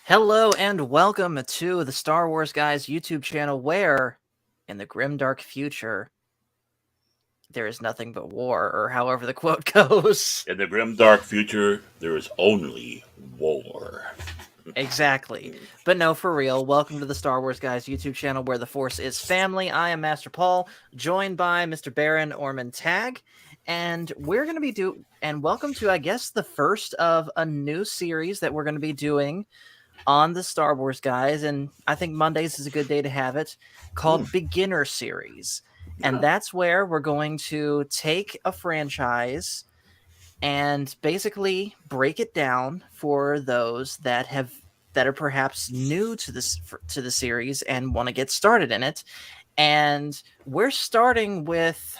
Hello and welcome to the Star Wars Guys YouTube channel where, in the grimdark future, there is nothing but war, or however the quote goes. In the grim dark future, there is only war. Exactly. But no, for real, welcome to the Star Wars Guys YouTube channel where the Force is family. I am Master Paul, joined by Mr. Baron Orman Tagge, and we're going to be and welcome to, I guess, the first of a new series that we're going to be doing on the Star Wars Guys, and I think Mondays is a good day to have it, called Beginner Series. And that's where we're going to take a franchise and basically break it down for those that are perhaps new to the series and want to get started in it. And we're starting with,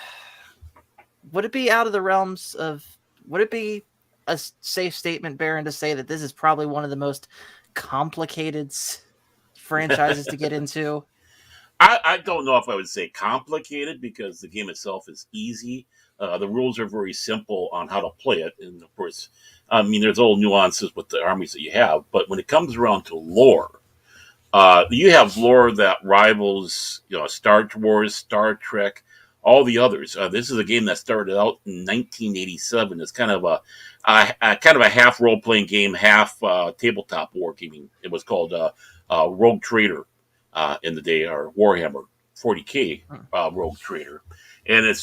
would it be out of the realms of, would it be a safe statement, Baron, to say that this is probably one of the most complicated franchises to get into? I don't know if I would say complicated because the game itself is easy. The rules are very simple on how to play it. And of course, I mean, there's all nuances with the armies that you have. But when it comes around to lore, you have lore that rivals, Star Wars, Star Trek, all the others. This is a game that started out in 1987. It's kind of a half role playing game, half tabletop war gaming. It was called Rogue Trader in the day, or Warhammer 40K Rogue Trader, and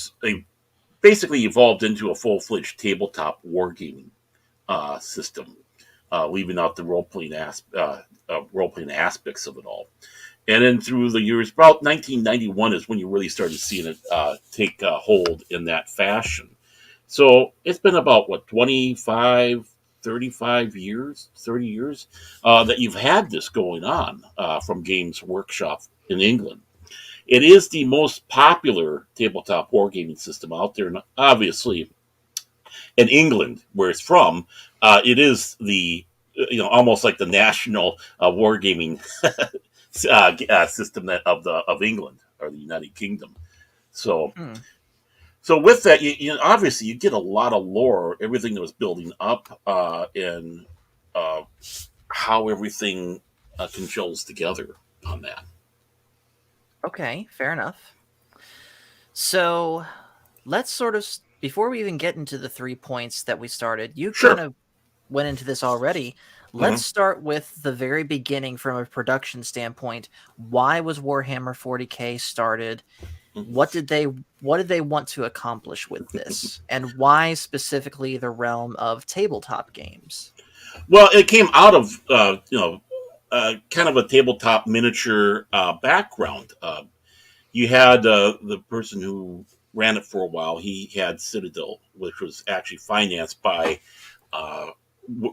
basically evolved into a full fledged tabletop wargaming system, leaving out the role playing aspects of it all. And then through the years, about 1991 is when you really started seeing it take hold in that fashion. So it's been about 25, 35 years, 30 years that you've had this going on from Games Workshop in England. It is the most popular tabletop wargaming system out there, and obviously in England, where it's from, it is the almost like the national wargaming system of England or the United Kingdom. So so with that, obviously you get a lot of lore, everything that was building up, and uh, how everything congeals together on that. Okay, fair enough. So let's sort of, before we even get into the 3 points that we started, you kind Sure. of went into this already. hmm Let's start with the very beginning from a production standpoint. Why was Warhammer 40K started? What did they want to accomplish with this? And why specifically the realm of tabletop games? Well, it came out of kind of a tabletop miniature background. You had the person who ran it for a while. He had Citadel, which was actually financed by uh,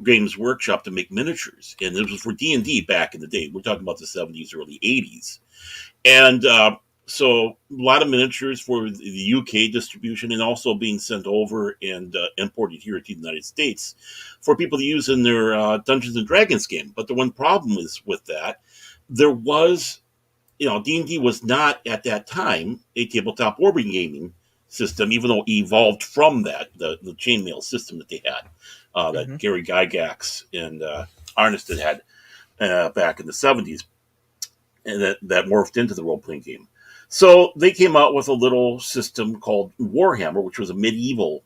Games Workshop to make miniatures, and this was for D&D back in the day. We're talking about the 70s, early 80s, and so a lot of miniatures for the UK distribution, and also being sent over and imported here to the United States for people to use in their Dungeons and Dragons game. But the one problem is with that, there was, D&D was not at that time a tabletop wargaming gaming system, even though it evolved from that, the chainmail system that they had, that Mhm. Gary Gygax and Arnested had back in the 70s, and that morphed into the role playing game. So they came out with a little system called Warhammer, which was a medieval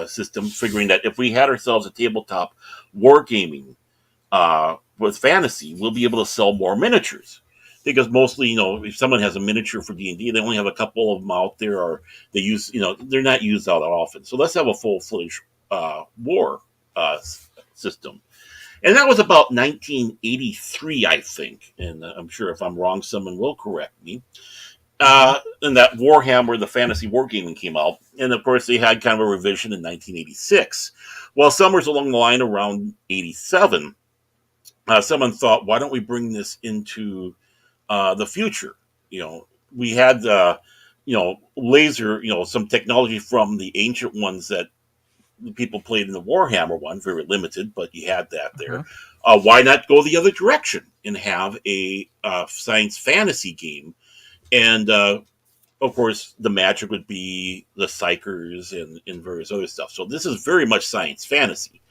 system, figuring that if we had ourselves a tabletop wargaming with fantasy, we'll be able to sell more miniatures. Because mostly, if someone has a miniature for D&D, they only have a couple of them out there, or they use, they're not used out that often. So let's have a full-fledged war system. And that was about 1983, I think. And I'm sure if I'm wrong, someone will correct me. Mhm. And that Warhammer, the fantasy wargaming, came out. And of course, they had kind of a revision in 1986. Well, somewhere along the line around 87, someone thought, why don't we bring this into the future? We had, laser, some technology from the ancient ones that people played in the Warhammer one, very limited, but you had that there. Mhm. Why not go the other direction and have a science fantasy game? And of course, the magic would be the psychers and various other stuff. So this is very much science fantasy.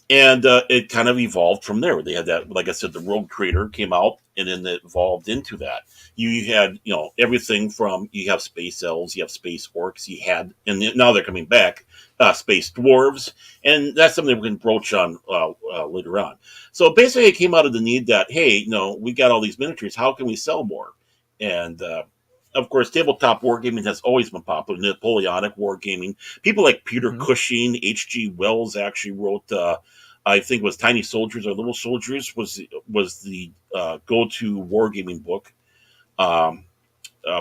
And it kind of evolved from there. They had that, like I said, the Rogue Trader came out, and then it evolved into that. You had, everything from, you have space elves, you have space orcs, you had, and now they're coming back, space dwarves, and that's something we can broach on later on. So basically, it came out of the need that, hey, we got all these miniatures, how can we sell more? And of course, tabletop wargaming has always been popular. Napoleonic wargaming. People like Peter Hmm. Cushing, H.G. Wells actually wrote. I think it was Tiny Soldiers or Little Soldiers was the go-to wargaming book um,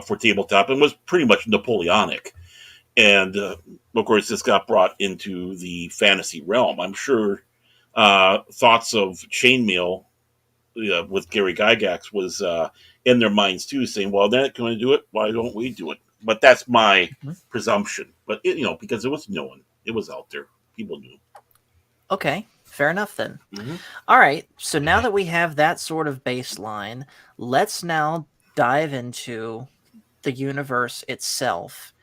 for tabletop, and was pretty much Napoleonic. And of course, this got brought into the fantasy realm. I'm sure thoughts of chainmail with Gary Gygax was in their minds too, saying, "Well, they're not going to do it. Why don't we do it?" But that's my presumption. But because it was known, it was out there. People knew. Okay, fair enough then. Mm-hmm. All right, so now that we have that sort of baseline, let's now dive into the universe itself.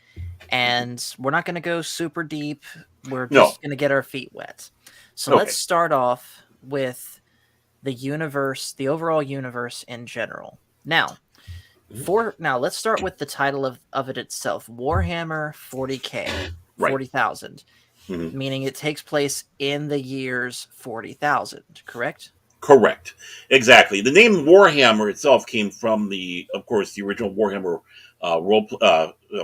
And we're not going to go super deep. We're No. just going to get our feet wet. So Okay. let's start off with the universe, the overall universe in general. Now, let's start with the title of it itself. Warhammer 40K, Right. 40,000, Mm-hmm. meaning it takes place in the years 40,000, correct? Correct. Exactly. The name Warhammer itself came from of course, the original Warhammer role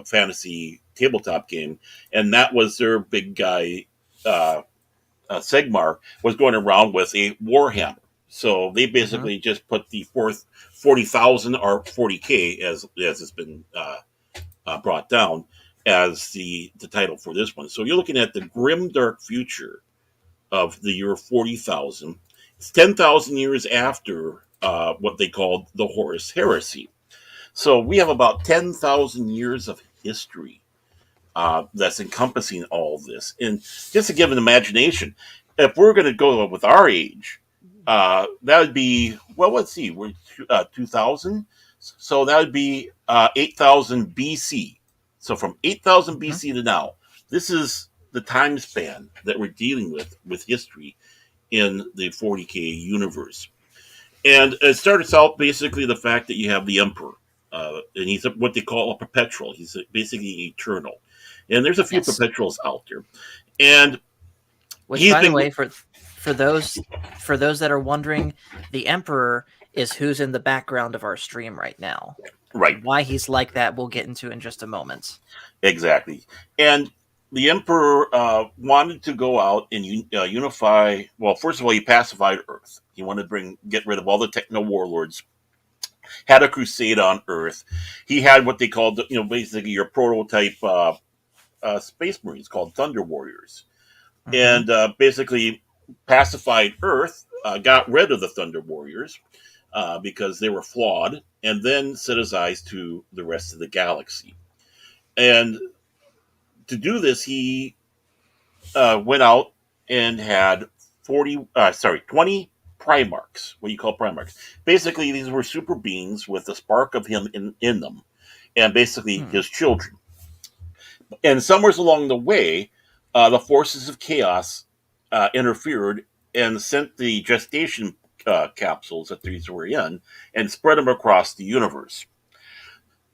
fantasy tabletop game, and that was their big guy. Segmar was going around with a Warhammer. So they Mm-hmm. basically just put the 40,000 or 40K, as it's been brought down, as the title for this one. So you're looking at the grim, dark future of the year 40,000. It's 10,000 years after what they called the Horus Heresy. So we have about 10,000 years of history that's encompassing all of this. And just to give an imagination, if we're going to go with our age, that would be, well, let's see, we're 2000. So that would be 8,000 BC. So from 8,000 Mm-hmm. BC to now, this is the time span that we're dealing with history in the 40K universe. And it starts out basically the fact that you have the Emperor, and he's what they call a perpetual. He's basically eternal. And there's a few Yes. perpetuals out there. And Which, he's by the been way, for those that are wondering, the Emperor is who's in the background of our stream right now. right, Why he's like that, we'll get into in just a moment. exactly. And the Emperor wanted to go out and unify. Well, first of all, he pacified Earth. He wanted to get rid of all the techno warlords. Had a crusade on Earth. He had what they called, basically your prototype Space Marines called Thunder Warriors, Mm-hmm. and basically pacified Earth, got rid of the Thunder Warriors because they were flawed, and then set his eyes to the rest of the galaxy. And to do this, he went out and had 20 Primarchs. What do you call Primarchs? Basically, these were super beings with a spark of him in them, and basically Hmm. his children. And somewhere along the way, the forces of chaos interfered and sent the gestation capsules that these were in and spread them across the universe.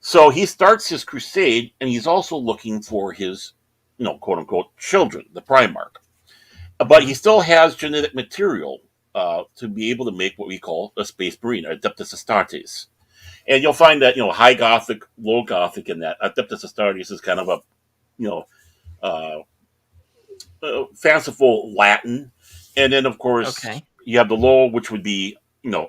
So he starts his crusade, and he's also looking for his, quote unquote, children, the Primarch. But Mm-hmm. he still has genetic material to be able to make what we call a Space Marine, Adeptus Astartes. And you'll find that, high Gothic, low Gothic, in that Adeptus Astartes is kind of a, you know, uh, fanciful Latin, and then of course Okay. you have the low, which would be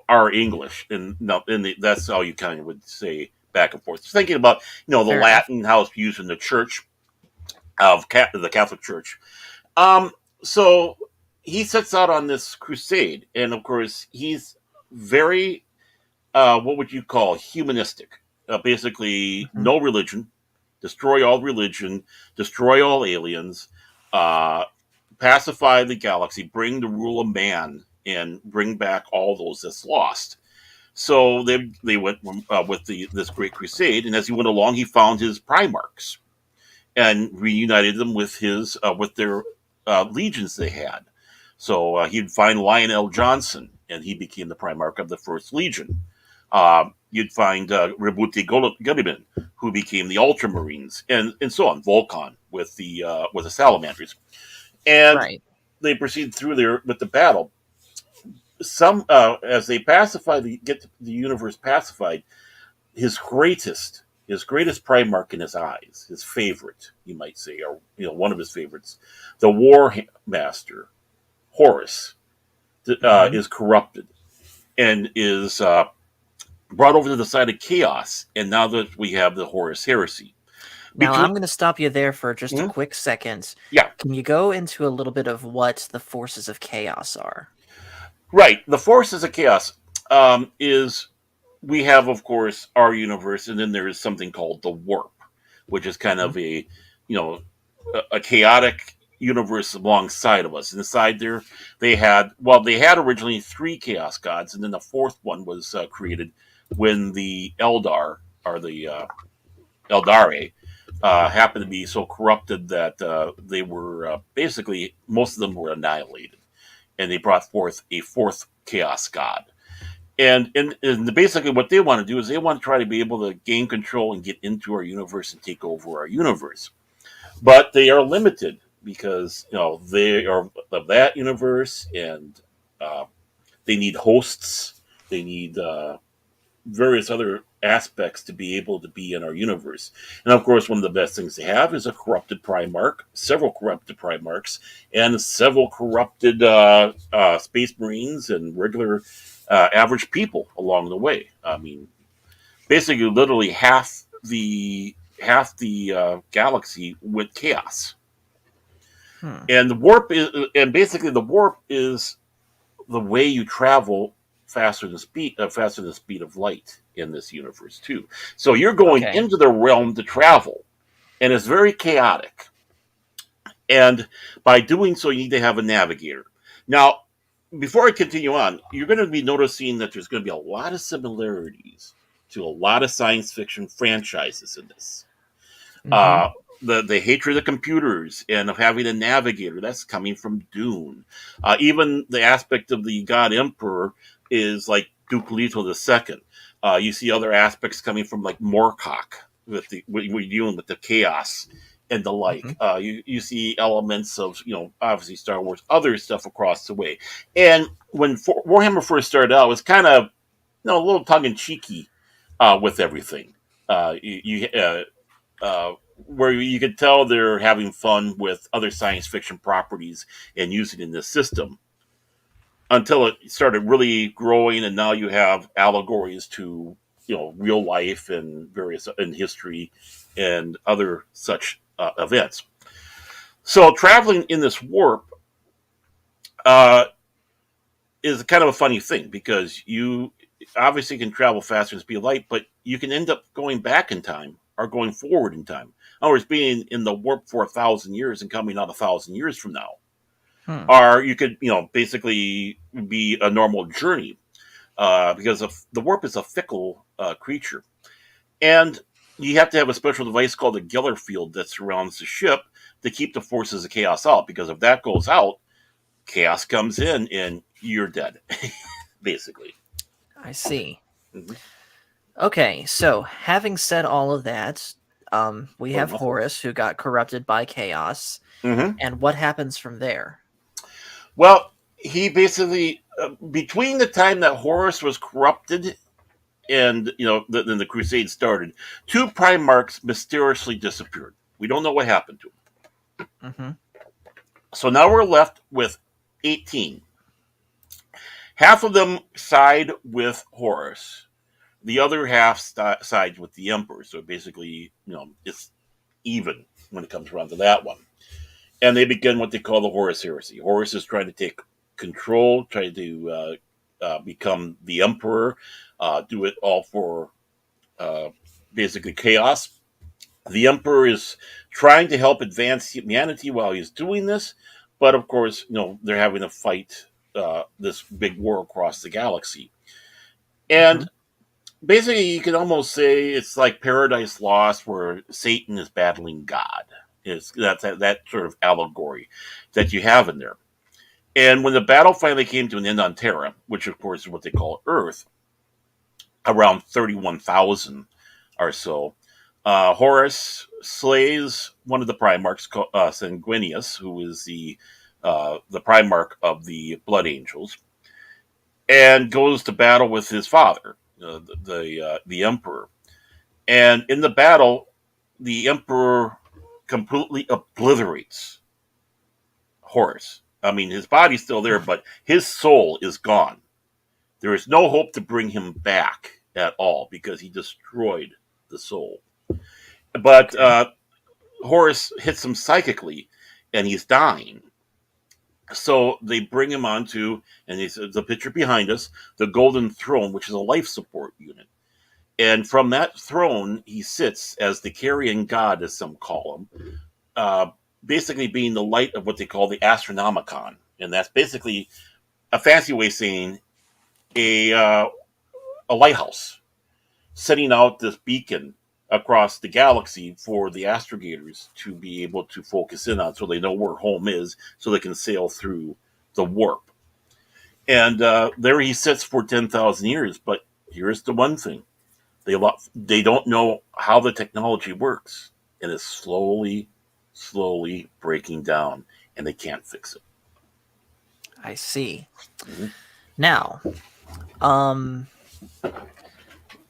our English, and no, that's how you kind of would say back and forth. Just thinking about the Fair enough. Latin, how it's used in the Church of the Catholic Church. Um, so he sets out on this crusade, and of course he's very what would you call humanistic? Basically, Mm-hmm. no religion, destroy all religion, destroy all aliens, uh, pacify the galaxy, bring the rule of man, and bring back all those that's lost. So they went with this great crusade, and as he went along, he found his Primarchs and reunited them with his with their legions they had. So he'd find Lionel Johnson, and he became the Primarch of the First Legion. You'd find Ributi Gulliman, who became the Ultramarines, and so on. Volcon with the Salamanders, and Right. they proceed through there with the battle. Some as they pacify get the universe pacified, his greatest Primarch in his eyes, his favorite, you might say, or one of his favorites, the War Master Horus, Hmm. is corrupted and is brought over to the side of chaos. And now that we have the Horus heresy, Now between I'm going to stop you there for just a hmm, quick second. yeah, Can you go into a little bit of what the forces of chaos are? right, the forces of chaos is we have, of course, our universe, and then there is something called the warp, which is kind Hmm. of you know a chaotic universe alongside of us. Inside there, they had originally three chaos gods, and then the fourth one was created when the Eldar, or the Eldari, happened to be so corrupted that they were basically, most of them were annihilated, and they brought forth a fourth chaos god. And basically, what they want to do is they want to try to be able to gain control and get into our universe and take over our universe. But they are limited because they are of that universe, and uh, they need hosts. They need various other aspects to be able to be in our universe. And of course, one of the best things to have is a corrupted Primarch, several corrupted Primarchs, and several corrupted Space Marines and regular average people along the way. I mean, basically, literally half the galaxy with chaos. Hmm. And basically the warp is the way you travel faster than the speed of light in this universe too. So you're going Okay. into the realm to travel, and it's very chaotic. And by doing so, you need to have a navigator. Now, before I continue on, you're going to be noticing that there's going to be a lot of similarities to a lot of science fiction franchises in this. Hmm. Uh, the hatred of computers and of having a navigator, that's coming from Dune. Even the aspect of the God Emperor is like Duke Leto II. You see other aspects coming from like Moorcock with when we're dealing with the chaos and the Hmm. like. You see elements of obviously Star Wars, other stuff across the way. And when Warhammer first started out, it was kind of a little tongue in cheeky with everything. You where you could tell they're having fun with other science fiction properties and using it in this system until it started really growing, and now you have allegories to real life and various in history and other such events. So traveling in this warp uh, is kind of a funny thing because you obviously can travel faster than the speed of light, but you can end up going back in time or going forward in time. In other words, being in the warp for 1,000 years and coming out 1,000 years from now. Hmm. Or you could, basically be a normal journey because the warp is a fickle creature. And you have to have a special device called a Geller field that surrounds the ship to keep the forces of chaos out. Because if that goes out, chaos comes in and you're dead, basically. I see. Mm-hmm. Okay, so having said all of that, we Or have muffled. Horus who got corrupted by chaos, Mm-hmm. and what happens from there? Well, he basically between the time that Horus was corrupted and then the Crusade started, two Primarchs mysteriously disappeared. We don't know what happened to them. Hmm. So now we're left with 18. Half of them side with Horus. The other half sides with the Emperor. So basically, it's even when it comes around to that one. And they begin what they call the Horus heresy. Horus is trying to take control, trying to become the emperor, do it all for uh, basically chaos. The emperor is trying to help advance humanity while he's doing this, but of course, they're having to fight this big war across the galaxy. And Hmm. basically, you can almost say it's like Paradise Lost, where Satan is battling God. That's that sort of allegory that you have in there. And when the battle finally came to an end on Terra, which of course is what they call Earth, around 31,000 or so, Horus slays one of the Primarchs, Sanguinius, who is the Primarch of the Blood Angels, and goes to battle with his father, the Emperor. And in the battle, the Emperor completely obliterates Horus. I mean, his body's still there, but his soul is gone. There is no hope to bring him back at all because he destroyed the soul. But Okay. Horus hits him psychically, and he's dying. So they bring him onto, and it's the picture behind us, the Golden Throne, which is a life support unit. And from that throne, he sits as the carrion god, as some call him, uh, basically being the light of what they call the Astronomicon. And that's basically a fancy way of saying a lighthouse, setting out this beacon across the galaxy for the astrogators to be able to focus in on so they know where home is so they can sail through the warp. And there he sits for 10,000 years. But here's the one thing they don't know how the technology works, and it's slowly breaking down, and they can't fix it. I see. Mhm. Now, um,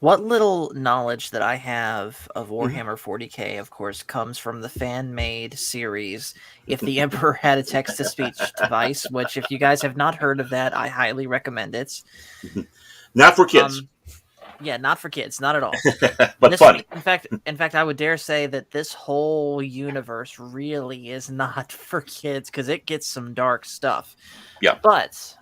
what little knowledge that I have of Mhm. Warhammer 40k, of course, comes from the fan-made series If the Emperor Had a Text-to-Speech Device, which, if you guys have not heard of that, I highly recommend it. Not for kids, Um, yeah, not for kids, not at all. And but this, funny. in fact, I would dare say that this whole universe really is not for kids because it gets some dark stuff. Yeah. But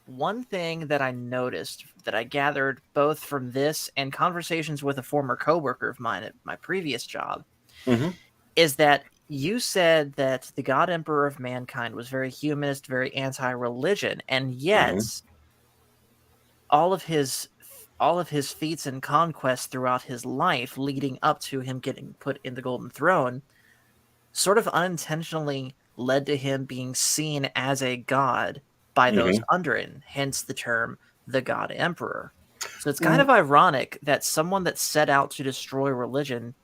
one thing that I noticed that I gathered both from this and conversations with a former coworker of mine at my previous job Hmm. is that you said that the God Emperor of Mankind was very humanist, very anti-religion, and Hmm. yet all of his all of his feats and conquests throughout his life leading up to him getting put in the Golden Throne sort of unintentionally led to him being seen as a god by those Hmm. under him, hence the term the God Emperor. So it's kind of ironic that someone that set out to destroy religion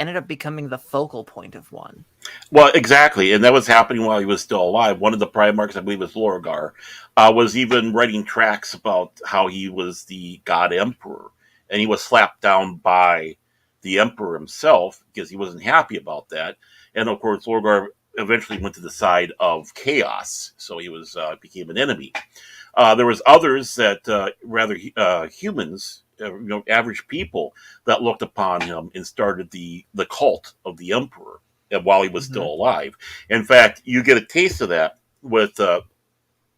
ended up becoming the focal point of one. Well, exactly, and that was happening while he was still alive. One of the Primarchs, I believe, was Lorgar, was even writing tracks about how he was the God Emperor, and he was slapped down by the Emperor himself because he wasn't happy about that. And of course, Lorgar eventually went to the side of chaos, so he was became an enemy. There was others that rather humans, average people, that looked upon him and started the cult of the emperor while he was still Mhm. alive. In fact, you get a taste of that with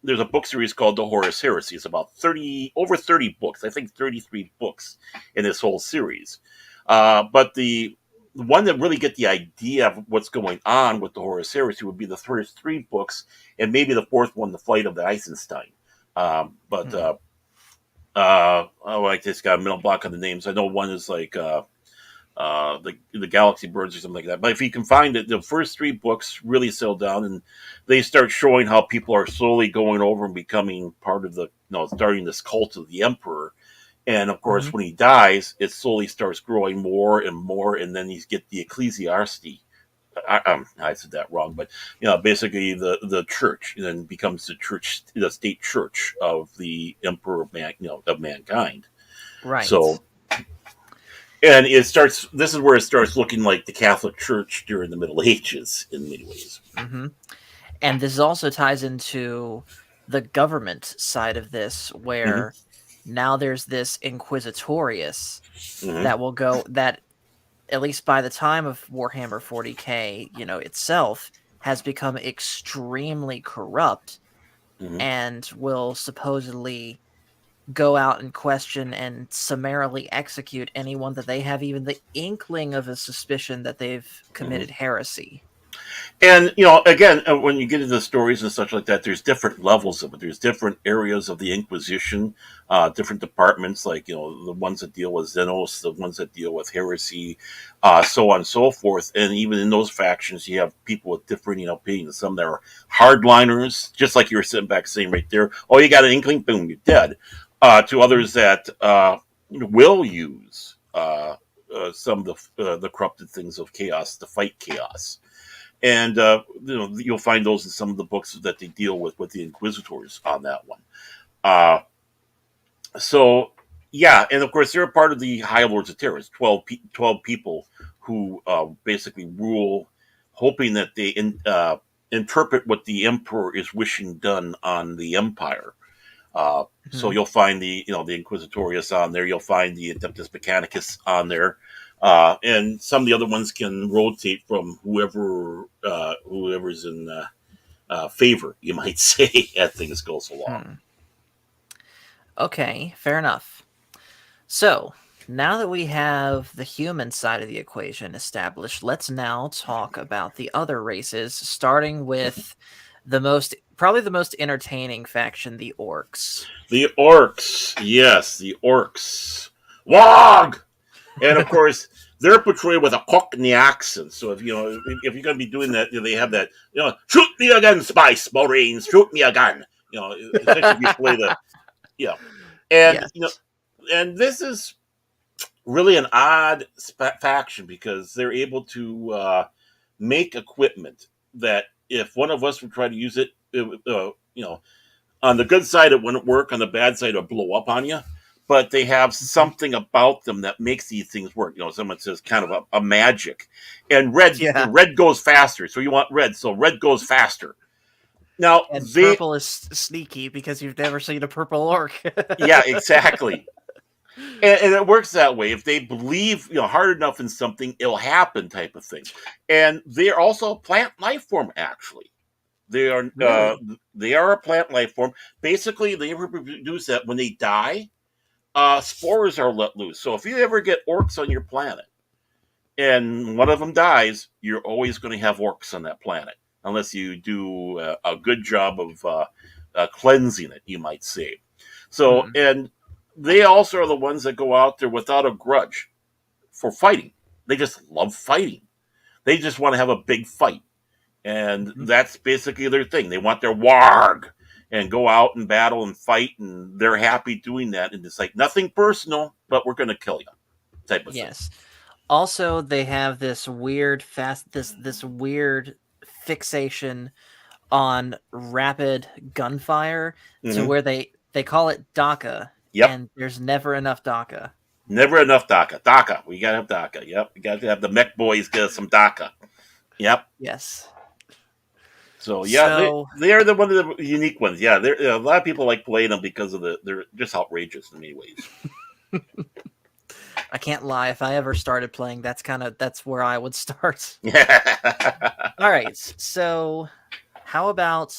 there's a book series called the Horus Heresy. It's about 30 books. I think 33 books in this whole series. But the one that really get the idea of what's going on with the Horus Heresy would be the first three books, and maybe the fourth one, The Flight of the Eisenstein. But Hmm. oh, I just got a middle block on the names. I know one is like the Galaxy Birds or something like that. But if you can find it, the first three books really settle down, and they start showing how people are slowly going over and becoming part of starting this cult of the Emperor. And of course, Hmm. when he dies, it slowly starts growing more and more, and then you get the ecclesiarchy. I said that wrong, but basically the church, and then becomes the church, the state church of the emperor of of mankind. Right. So, and it starts. This is where it starts looking like the Catholic Church during the Middle Ages in many ways. Hmm. And this also ties into the government side of this, Hmm. where now there's this Inquisitorius Hmm. that will go that at least by the time of Warhammer 40k, itself has become extremely corrupt Hmm. and will supposedly go out and question and summarily execute anyone that they have even the inkling of a suspicion that they've Hmm. committed heresy. And again, when you get into the stories and such like that, there's different levels of it. There's different areas of the Inquisition, different departments, like the ones that deal with Xenos, the ones that deal with heresy, so on and so forth. And even in those factions, you have people with differing opinions. Some that are hardliners, just like you were sitting back saying right there. Oh, you got an inkling, boom, you're dead. To others that will use some of the corrupted things of chaos to fight chaos. And you'll find those in some of the books that they deal with the Inquisitors on that one. Uh, so yeah, and of course they're a part of the High Lords of Terror. 12 people who basically rule, hoping that they interpret what the Emperor is wishing done on the Empire. So Mhm. you'll find the Inquisitorius on there. You'll find the Adeptus Mechanicus on there, and some of the other ones can rotate from whoever's in favor, you might say, as things goes along. Hmm. Okay, fair enough. So, now that we have the human side of the equation established, let's now talk about the other races, starting with probably the most entertaining faction, the orcs. The orcs, yes, the orcs, Wog, and of course they're portrayed with a Cockney accent. So if you're going to be doing that, they have that shoot me a gun, Spice Marines, shoot me a gun. Especially if you play the yeah, and Yes. and this is really an odd faction because they're able to make equipment that if one of us would try to use it, on the good side it wouldn't work, on the bad side it'll blow up on you. But they have Mhm. something about them that makes these things work. Someone says kind of a magic. And red, Yeah. red goes faster, so you want red, so red goes faster. Now And they, purple is sneaky because you've never seen a purple orc. yeah, exactly. And it works that way. If they believe hard enough in something, it'll happen, type of thing. And they're also a plant life form. Actually, they are uh, Really? they are a plant life form. Basically, they reproduce that when they die. Spores are let loose. So if you ever get orcs on your planet and one of them dies, you're always going to have orcs on that planet, unless you do a good job of cleansing it, you might say. So, Hmm. and they also are the ones that go out there without a grudge for fighting. They just love fighting. They just want to have a big fight. And Mhm. that's basically their thing. They want their warg and go out and battle and fight, and they're happy doing that. And it's like nothing personal, but we're going to kill you, type of thing. Yes. Also, they have this weird this weird fixation on rapid gunfire to Mm-hmm. where they call it DACA, Yep. and there's never enough DACA. Never enough DACA. DACA. We got to have DACA. Yep. We got to have the mech boys get some DACA. Yep. Yes. So yeah, So they are the one of the unique ones. Yeah, a lot of people like playing them because of they're just outrageous in many ways. I can't lie. If I ever started playing, that's where I would start. the All right. So how about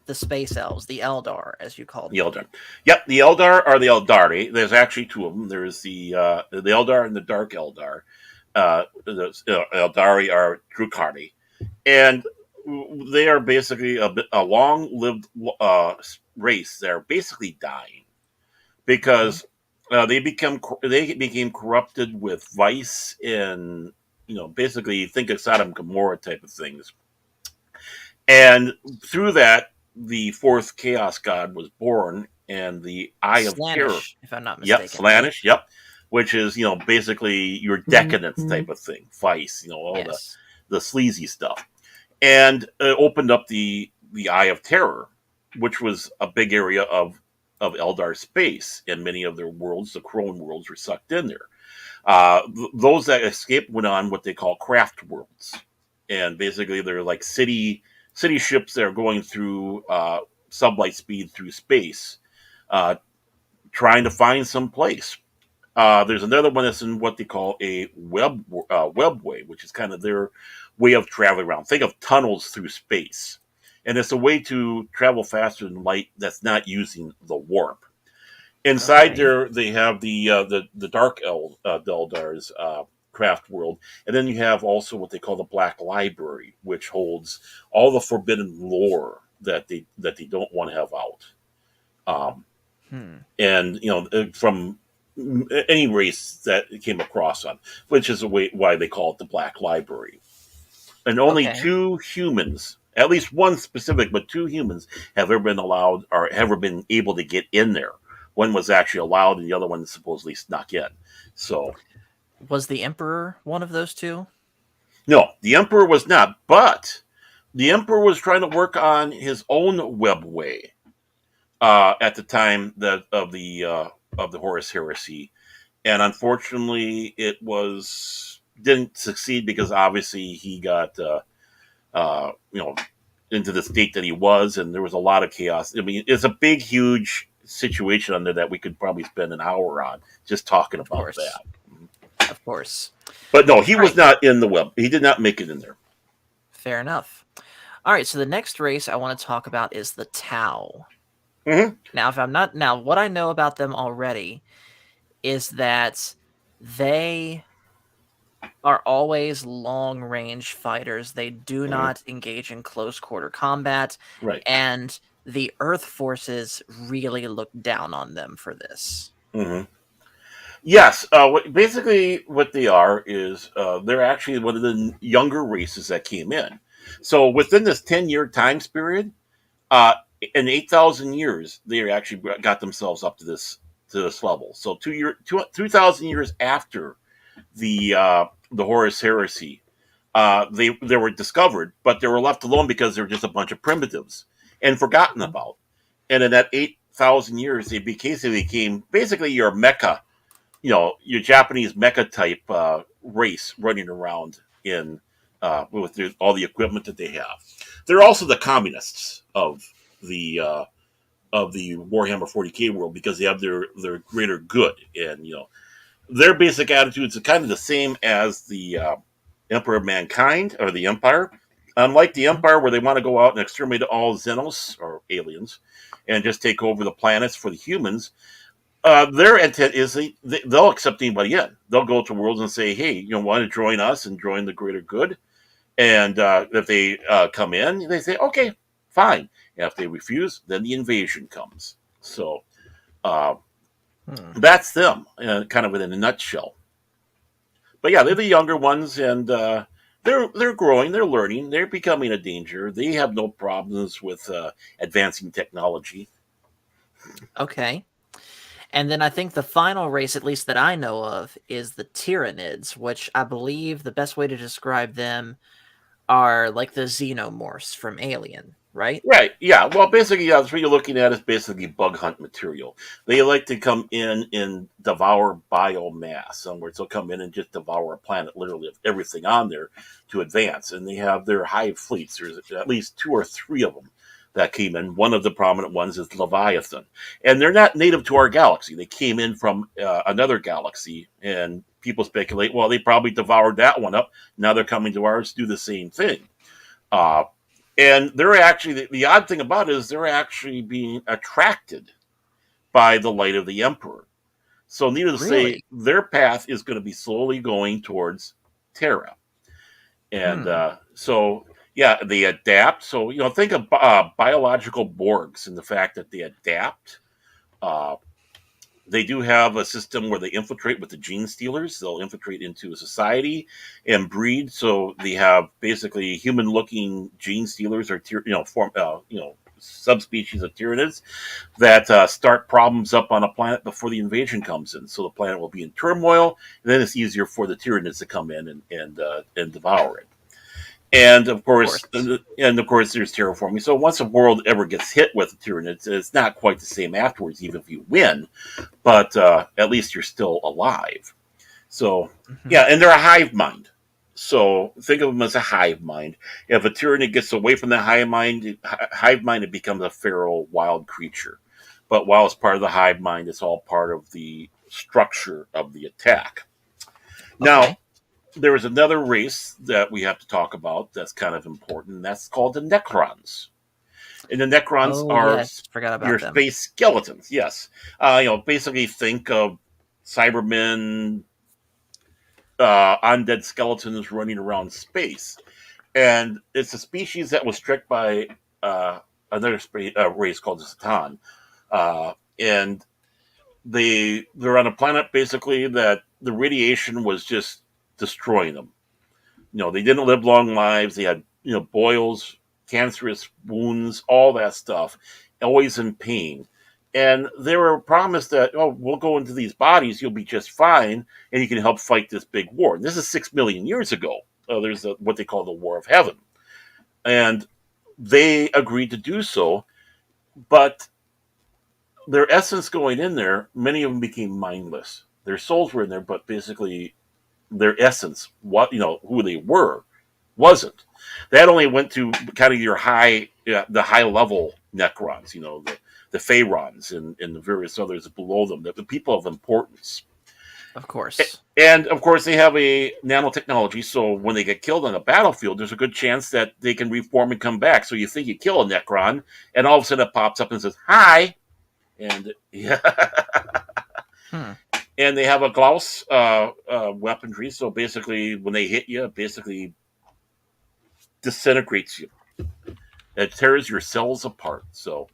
the space elves, the Eldar, as you called them? Eldar. Yep, the Eldar are the Eldari. There's actually two of them. There's the Eldar and the Dark Eldar. The Eldari are Drukhari, and they are basically a long-lived race. They're basically dying Mhm. because they became corrupted with vice and basically think of Sodom and Gomorrah type of things. And through that, the fourth chaos god was born, and the Eye of Terror. Slanish, if I'm not Yep, mistaken, right? Slanish. Yep, which is basically your decadence type of thing, vice. All Yes. the sleazy stuff, and opened up the Eye of Terror, which was a big area of Eldar space, and many of their worlds, the Crone worlds, were sucked in there. Those that escaped went on what they call craft worlds, and basically they're like city ships that are going through sublight speed through space, uh, trying to find some place. There's another one that's in what they call a webway, which is kind of their way of traveling around. Think of tunnels through space, and it's a way to travel faster than light that's not using the warp. Inside Okay. there, they have the Dark Eldars, craft world, and then you have also what they call the Black Library, which holds all the forbidden lore that they don't want to have out. Um, Hmm. and from any race that it came across on, which is why they call it the Black Library. And only Okay. two humans, at least one specific, but two humans have ever been allowed or ever been able to get in there. One was actually allowed, and the other one supposedly snuck in. So Was the Emperor one of those two? no, the Emperor was not, but the Emperor was trying to work on his own webway at the time of the Horus Heresy, and unfortunately, it was didn't succeed because obviously he got into the state that he was, and there was a lot of chaos. I mean, it's a big, huge situation under that we could probably spend an hour on just talking Of about course. that. Of course. But no, he All was right. not in the web. He did not make it in there. Fair enough. All right. So the next race I want to talk about is the Tau. Mm-hmm. Now, if I'm not now, what I know about them already is that they are always long range fighters. They do Mm-hmm. not engage in close quarter combat, Right. and the Earth forces really look down on them for this. Mm-hmm. Yes. Basically, what they are is they're actually one of the younger races that came in. So within this 10-year time period, uh, in 8,000 years, they actually got themselves up to this level. So 2,000 years after the Horus Heresy, they were discovered, but they were left alone because they were just a bunch of primitives and forgotten Mhm. about. And in that 8,000 years, they became basically your mecha, your Japanese mecha type race running around in with all the equipment that they have. They're also the communists the uh, of the Warhammer 40k world because they have their greater good, and their basic attitudes are kind of the same as the Emperor of Mankind or the Empire. Unlike the Mhm. Empire, where they want to go out and exterminate all Xenos or aliens and just take over the planets for the humans, their intent is they'll accept anybody in. They'll go to worlds and say, "Hey, want to join us and join the greater good?" And if they come in, they say, "Okay, fine." And if they refuse, then the invasion comes. So uh, Hmm. that's them, kind of in a nutshell. But yeah, they're the younger ones, and they're growing, they're learning, they're becoming a danger. They have no problems with advancing technology. Okay. And then I think the final race, at least that I know of, is the Tyranids, which I believe the best way to describe them are like the xenomorphs from Alien, right? Right. Yeah. Well, basically, yeah, that's what you're looking at is basically bug hunt material. They like to come in and devour biomass. In other words, they'll come in and just devour a planet, literally of everything on there to advance. And they have their hive fleets. There's at least two or three of them that came in. One of the prominent ones is Leviathan. And they're not native to our galaxy. They came in from another galaxy. And people speculate, well, they probably devoured that one up. Now they're coming to ours to do the same thing. Uh, and they're actually the odd thing about it is they're actually being attracted by the light of the emperor. So needless to say, Really? their path is going to be slowly going towards Terra, and Hmm. so yeah, they adapt. So think of biological Borgs and the fact that they adapt. Uh, they do have a system where they infiltrate with the gene stealers. They'll infiltrate into a society and breed. So they have basically human-looking gene stealers or subspecies of Tyranids that start problems up on a planet before the invasion comes in. So the planet will be in turmoil. And then it's easier for the Tyranids to come in and devour it. Of course. And of course, there's terraforming. So once a world ever gets hit with a Tyranid, it's not quite the same afterwards, even if you win, but at least you're still alive. So, Mhm. yeah, and they're a hive mind. So think of them as a hive mind. If a Tyranid gets away from the hive mind, it becomes a feral wild creature. But while it's part of the hive mind, it's all part of the structure of the attack. Now, Okay. there is another race that we have to talk about that's kind of important. That's called the Necrons. And the Necrons Oh, are yes. Forgot your about them. space skeletons. Yes, basically think of Cybermen, undead skeletons running around space. And it's a species that was struck by another race called the Satan. And they're on a planet basically that the radiation was just destroying them. They didn't live long lives. They had boils, cancerous wounds, all that stuff, always in pain. And they were promised that, we'll go into these bodies, you'll be just fine, and you can help fight this big war. And this is 6 million years ago. There's what they call the War of Heaven, and they agreed to do so. But their essence going in there, many of them became mindless. Their souls were in there, but basically their essence, who they were, wasn't. That only went to kind of the high level Necrons, the Phaerons and the various others below them, the people of importance. Of course. And of course, they have a nanotechnology, so when they get killed on a battlefield, there's a good chance that they can reform and come back. So you think you kill a Necron, and all of a sudden it pops up and says, "Hi," and yeah. And they have a Gauss weaponry, so basically, when they hit you, it basically disintegrates you. It tears your cells apart. So,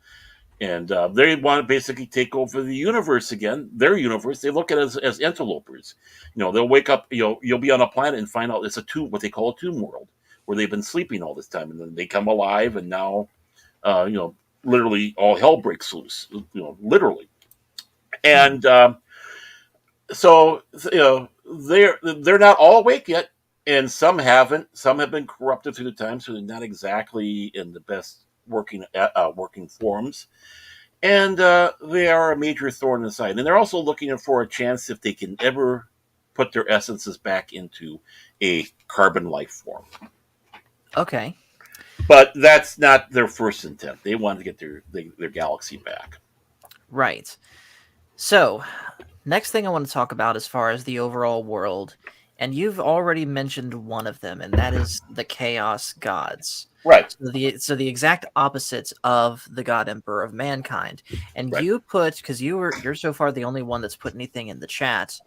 and they want to basically take over the universe again. Their universe. They look at it as interlopers. They'll wake up. You'll be on a planet and find out it's a tomb, what they call a tomb world, where they've been sleeping all this time, and then they come alive, and now, literally all hell breaks loose. Literally, and. So they're not all awake yet, and some haven't. Some have been corrupted through the time, so they're not exactly in the best working forms. And they are a major thorn in the side. And they're also looking for a chance if they can ever put their essences back into a carbon life form. Okay, but that's not their first intent. They want to get their galaxy back. Right. So, next thing I want to talk about as far as the overall world, and you've already mentioned one of them, and that is the Chaos Gods. Right. So the exact opposites of the God Emperor of mankind. And Right. you put, because you're so far the only one that's put anything in the chat.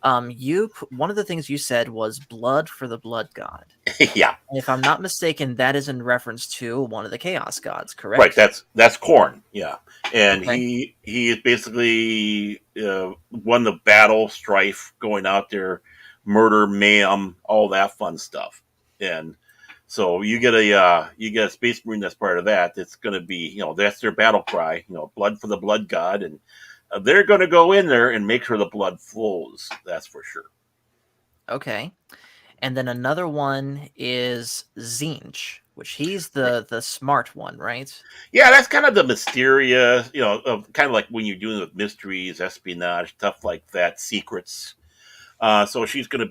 One of the things you said was blood for the blood god. Yeah. And if I'm not mistaken, that is in reference to one of the Chaos Gods, correct? Right. That's Khorne. Yeah. And Okay. he is basically won the battle, strife, going out there, murder, mayhem, all that fun stuff. And so you get a space marine that's part of that. It's going to be, that's their battle cry, blood for the blood god, and they're going to go in there and make sure the blood flows. That's for sure. Okay. And then another one is Zinch, which he's the smart one, right? Yeah, that's kind of the mysterious, kind of like when you're dealing with mysteries, espionage, stuff like that, secrets. So she'll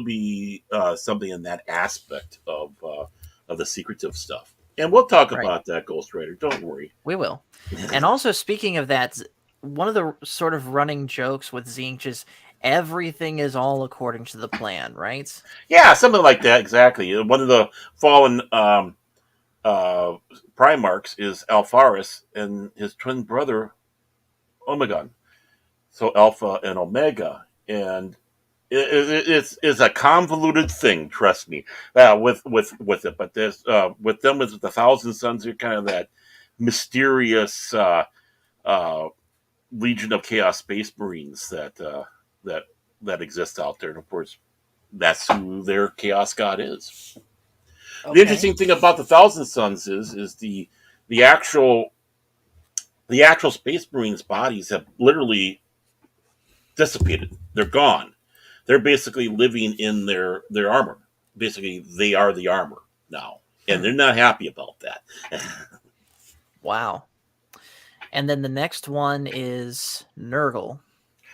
be something in that aspect of the secretive stuff. And we'll talk Right. about that, Ghost Rider. Don't worry. We will. And also, speaking of that, one of the sort of running jokes with Zinch is everything is all according to the plan, right? Yeah, something like that, exactly. One of the fallen Primarchs is Alpharis and his twin brother, Omegon. So Alpha and Omega. And it's a convoluted thing, trust me, with it. But there's with them with the Thousand Sons, they're kind of that mysterious Legion of Chaos Space Marines that exist out there. And of course, that's who their Chaos God is. Okay. The interesting thing about the Thousand Sons is the actual Space Marines bodies have literally dissipated. They're gone. They're basically living in their armor. Basically, they are the armor now, and they're not happy about that. Wow. And then the next one is Nurgle,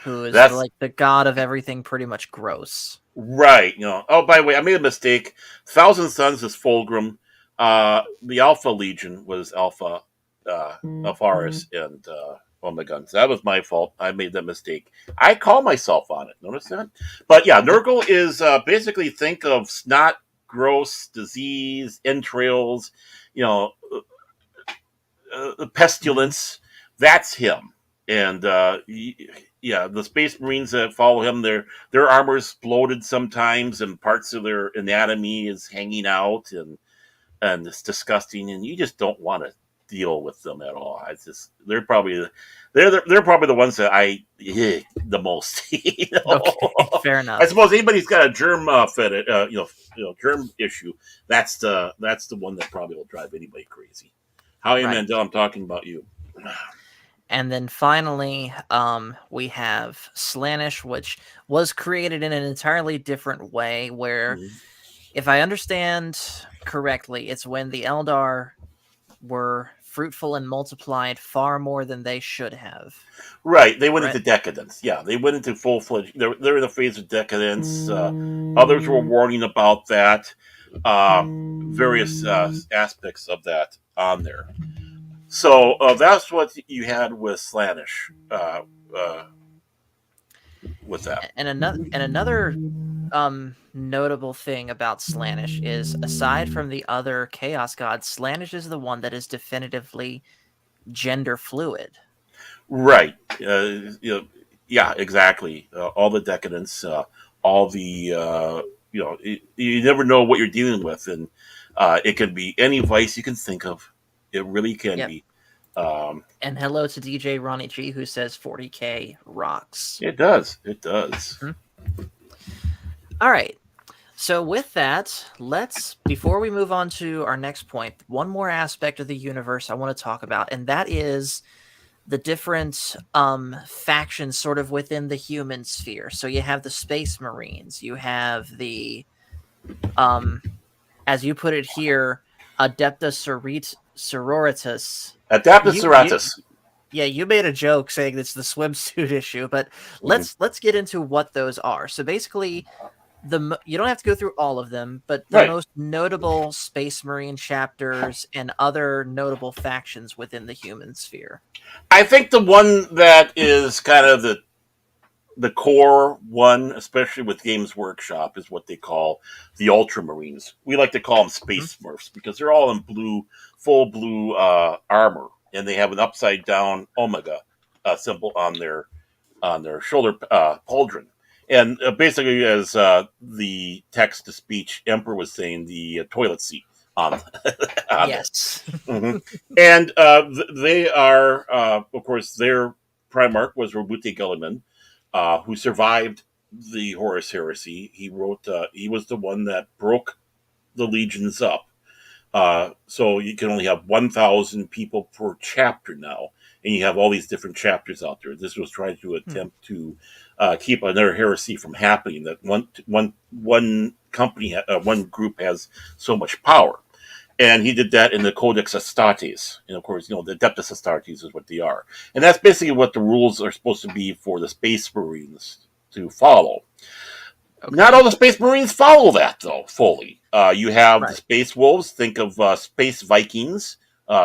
who is That's like the god of everything pretty much gross. right. Oh, by the way, I made a mistake. Thousand Sons is Fulgrim. The Alpha Legion was Alpha Alpharis and Omega. So that was my fault. I made that mistake. I call myself on it. Notice that? But yeah, Nurgle is basically think of snot, gross, disease, entrails, pestilence. That's him. And yeah, the Space Marines that follow him, their armor is bloated sometimes, and parts of their anatomy is hanging out, and it's disgusting, and you just don't want to deal with them at all. It's just they're probably the ones that I the most. Okay, fair I enough. suppose anybody's got a germ germ issue. That's the one that probably will drive anybody crazy. Howie Right. Mandel, I'm talking about you. And then finally, we have Slanish, which was created in an entirely different way. Where, Mhm. if I understand correctly, it's when the Eldar were fruitful and multiplied far more than they should have. Right, they went Right? into decadence. Yeah, they went into full fledged. They're in a phase of decadence. Others were warning about that. Various aspects of that on there. So that's what you had with Slanish. Uh, with that, And another notable thing about Slanish is, aside from the other Chaos gods, Slanish is the one that is definitively gender fluid. right? Yeah, exactly. All the decadence, all the you never know what you're dealing with, and it can be any vice you can think of. It really can Yep. be. Um, And hello to DJ Ronnie G, who says 40K rocks. it does. It does. Mhm. All right. So with that, before we move on to our next point, one more aspect of the universe I want to talk about, and that is the different factions sort of within the human sphere. So you have the Space Marines, you have the um as you put it here, Adepta Sororitas. Adaptus You serratus. Yeah, you made a joke saying it's the swimsuit issue, but Mhm. let's get into what those are. So basically, you don't have to go through all of them, but the Right. most notable Space Marine chapters and other notable factions within the human sphere. I think the one that is kind of the core one, especially with Games Workshop, is what they call the Ultramarines. We like to call them Mhm. Space Smurfs because they're all in blue, full blue armor, and they have an upside down Omega symbol on their shoulder pauldron. And basically, as the text to speech Emperor was saying, the toilet seat on on there. Yes. hmm And they are, of course, their Primarch was Robute Guilliman, who survived the Horus Heresy. He was the one that broke the legions up. So you can only have 1,000 people per chapter now, and you have all these different chapters out there. This was trying to Hmm. attempt to keep another heresy from happening. That one company, one group has so much power, and he did that in the Codex Astartes. And of course, the Adeptus Astartes is what they are, and that's basically what the rules are supposed to be for the Space Marines to follow. Not Okay. all the Space Marines follow that, though, fully. You have the Right. Space Wolves. Think of Space Vikings,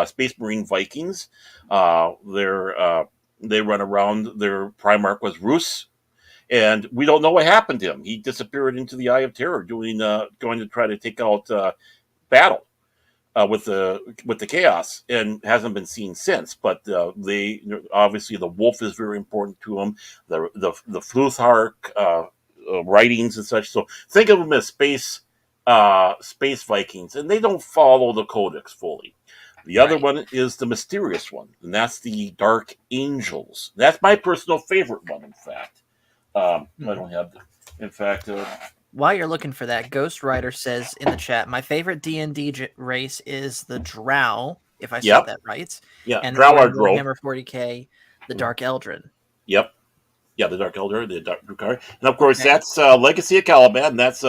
Space Marine Vikings. They run around. Their Primarch was Rus, and we don't know what happened to him. He disappeared into the Eye of Terror, going to try to take out battle with the chaos, and hasn't been seen since. But they obviously, the wolf is very important to them. The Fluthark writings and such. So think of them as space Vikings, and they don't follow the Codex fully. The other Right. one is the mysterious one, and that's the Dark Angels. That's my personal favorite one, in fact. I Hmm. don't have, in fact, While you're looking for that, Ghost Rider says in the chat, my favorite D&D race is the Drow, if I said yep, that right, yeah, and or in Drowardro, Warhammer 40K, the Dark Eldrin. yep. Yeah, the Dark Elder, the Dark Drukari, and of course Okay. that's Legacy of Caliban. That's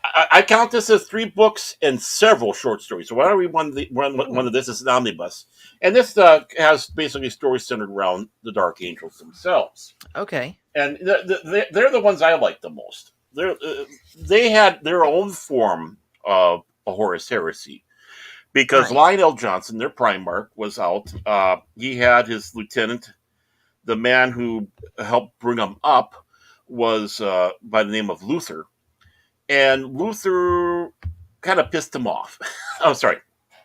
I count this as 3 books and several short stories. So why don't we one Oh, of this is an omnibus, and this has basically stories centered around the Dark Angels themselves, okay. and they're the ones I like the most. They had their own form of a Horus Heresy because Right. Lionel Johnson, their Primarch, was out. He had his lieutenant, the man who helped bring him up, was by the name of Luther, and Luther kind of pissed him off. Oh, sorry.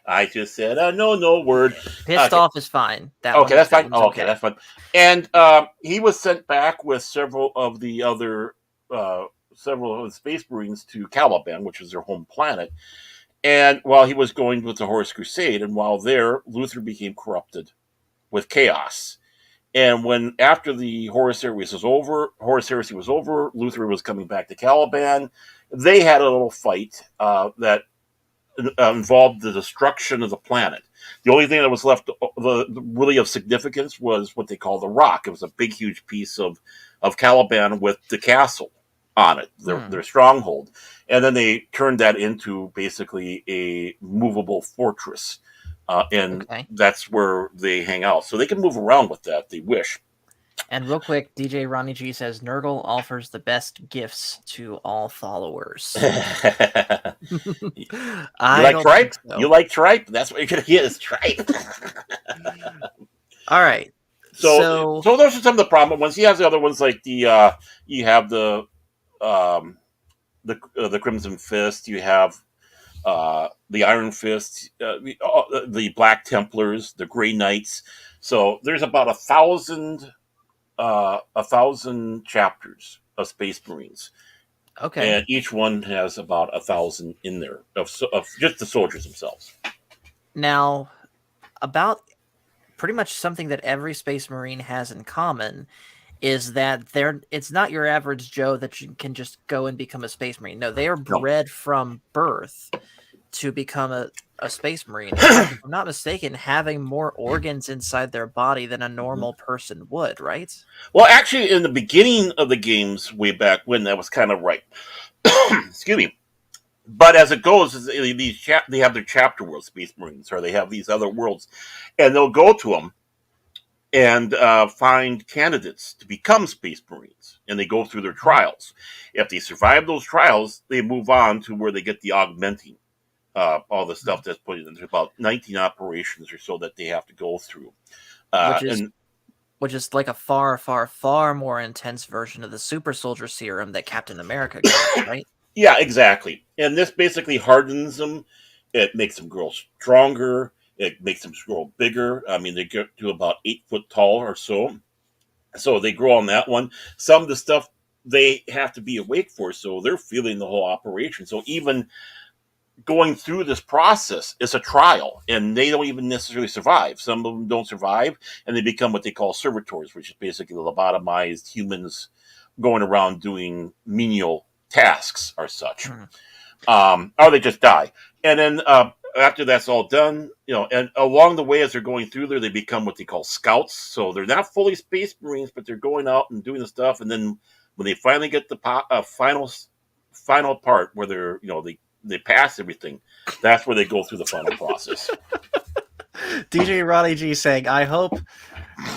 I just said no word. Pissed Okay, off is fine. okay, that's That fine. one's Oh, okay, okay. that's fine. And he was sent back with several of the other several of the Space Marines to Caliban, which is their home planet. And while he was going with the Horus Crusade, and while there, Luther became corrupted with chaos. And when after the Horus Heresy was over, Luther was coming back to Caliban. They had a little fight that involved the destruction of the planet. The only thing that was left, really of significance, was what they call the Rock. It was a big, huge piece of Caliban with the castle on it, their stronghold, and then they turned that into basically a movable fortress, and Okay. that's where they hang out. So they can move around with that if they wish. And real quick, DJ Ronnie G says Nurgle offers the best gifts to all followers. You I like don't think tripe? You so. like tripe? That's what you're gonna get is tripe. All right. So, So so those are some of the problem ones. He has the other ones like the you have um, the Crimson Fist. You have the Iron Fist, the Black Templars, the Grey Knights. So there's about 1,000 chapters of Space Marines, okay. and each one has about 1,000 in there of just the soldiers themselves. Now, about pretty much something that every Space Marine has in common is that it's not your average Joe that you can just go and become a Space Marine. No, they are No, bred from birth to become a Space Marine. In fact, if I'm not mistaken, having more organs inside their body than a mhm. normal person would, right? Well, actually, in the beginning of the games, way back when, that was kind of right. Excuse me. But as it goes, they have their chapter world Space Marines, or they have these other worlds, and they'll go to them and find candidates to become Space Marines, and they go through their Mhm. trials. If they survive those trials, they move on to where they get the augmenting. All the stuff that's put in. There's about 19 operations or so that they have to go through, Which is and which is like a far, far, far more intense version of the super soldier serum that Captain America got, right? yeah, exactly. And this basically hardens them. It makes them grow stronger. It makes them grow bigger. I mean, they get to about 8 foot tall or so. So they grow on that one. Some of the stuff they have to be awake for, so they're feeling the whole operation. So even going through this process is a trial, and they don't even necessarily survive. Some of them don't survive, and they become what they call servitors, which is basically lobotomized humans going around doing menial tasks or such, Mhm. or they just die. And then after that's all done, and along the way as they're going through there, they become what they call scouts. So they're not fully Space Marines, but they're going out and doing the stuff. And then when they finally get the final part where they pass everything, that's where they go through the final process. DJ Ronnie G saying, I hope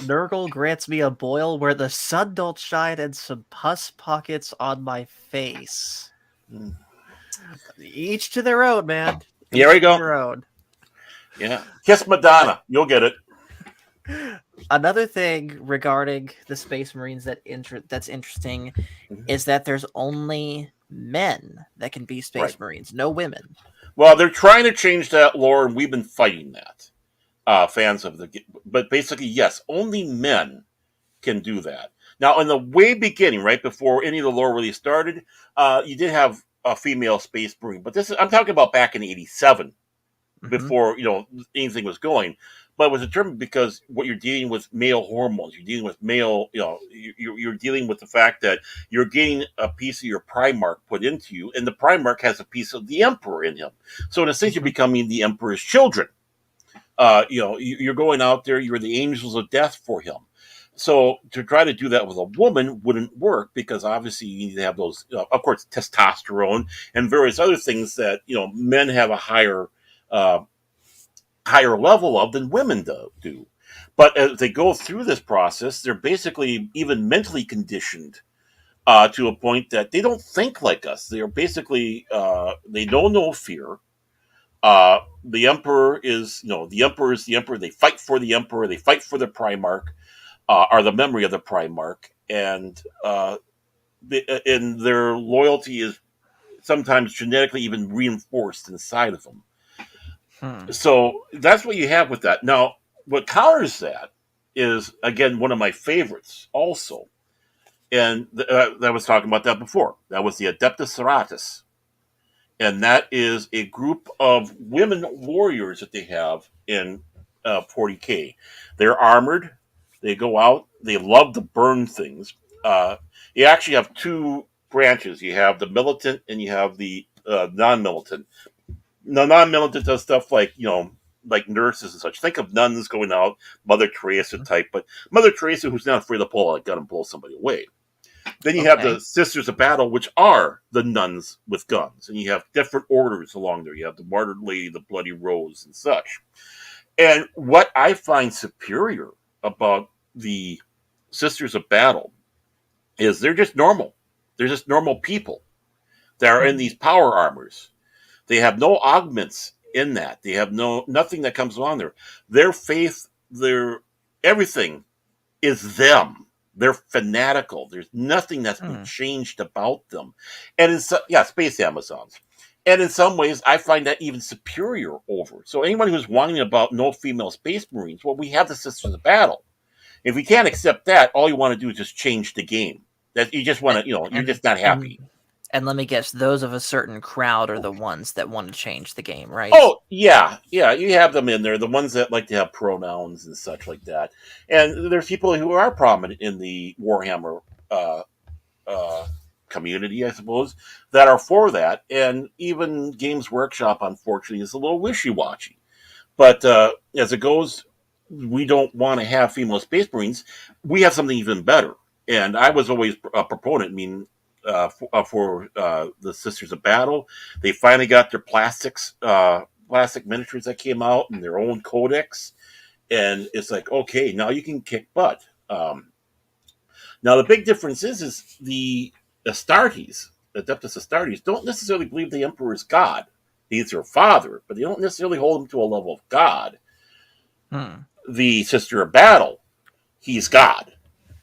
Nurgle grants me a boil where the sun don't shine and some pus pockets on my face. Mm. Each to their own, man. Here we Each to go. their own. Yeah, kiss Madonna, you'll get it. Another thing regarding the Space Marines that's interesting is that there's only men that can be Right. Space Marines, no women. Well, they're trying to change that lore, and we've been fighting that. Fans of but basically, yes, only men can do that. Now, in the way beginning, right before any of the lore really started, you did have a female Space Marine, but I'm talking about back in '87, Hmm. before anything was going. But it was determined because what you're dealing with male hormones, you're dealing with male, you're dealing with the fact that you're getting a piece of your Primarch put into you, and the Primarch has a piece of the Emperor in him. So in a sense, you're Hmm. becoming the Emperor's children. You're going out there, you're the angels of death for him. So to try to do that with a woman wouldn't work because obviously you need to have those, of course, testosterone and various other things that men have a uh, higher level of than women do. But as they go through this process, they're basically even mentally conditioned to a point that they don't think like us. They are basically they know no fear. The emperor is, the emperor is the emperor. They fight for the emperor. They fight for the Primarch, or the memory of the Primarch, and their loyalty is sometimes genetically even reinforced inside of them. Hmm. So that's what you have with that. Now, what counters that is, again, one of my favorites also. And I was talking about that before. That was the Adeptus Sororitas. And that is a group of women warriors that they have in 40K. They're armored. They go out. They love to burn things. You actually have two branches. You have the militant and you have the non-militant. The non-militant does stuff like like nurses and such. Think of nuns going out, Mother Teresa type, but Mother Teresa who's not afraid to pull out a gun and blow somebody away. Then you have Okay. the Sisters of Battle, which are the nuns with guns, and you have different orders along there. You have the Martyred Lady, the Bloody Rose, and such. And what I find superior about the Sisters of Battle is they're just normal. They're just normal people that are in Hmm. these power armors. They have no augments in that. They have nothing that comes along there. Their faith, their everything is them. They're fanatical. There's nothing that's been Hmm. changed about them. And yeah, space Amazons. And in some ways, I find that even superior over. So anyone who's whining about no female space marines, well, we have the Sisters of Battle. If we can't accept that, all you want to do is just change the game. That you just want to, you're And just not and happy. and let me guess, those of a certain crowd are the ones that want to change the game, right? Oh yeah, yeah, you have them in there. The ones that like to have pronouns and such like that. And there's people who are prominent in the Warhammer uh, uh, community, I suppose, that are for that. And even Games Workshop, unfortunately, is a little wishy washy. But as it goes, we don't want to have female space marines. We have something even better. And I was always a proponent. I mean, for the Sisters of Battle, they finally got their plastic miniatures that came out and their own codex. And it's like, okay, now you can kick butt. Now the big difference is the Astartes, Adeptus Astartes, don't necessarily believe the Emperor is God. He's their father, but they don't necessarily hold him to a level of God. Hmm. The Sister of Battle, he's God.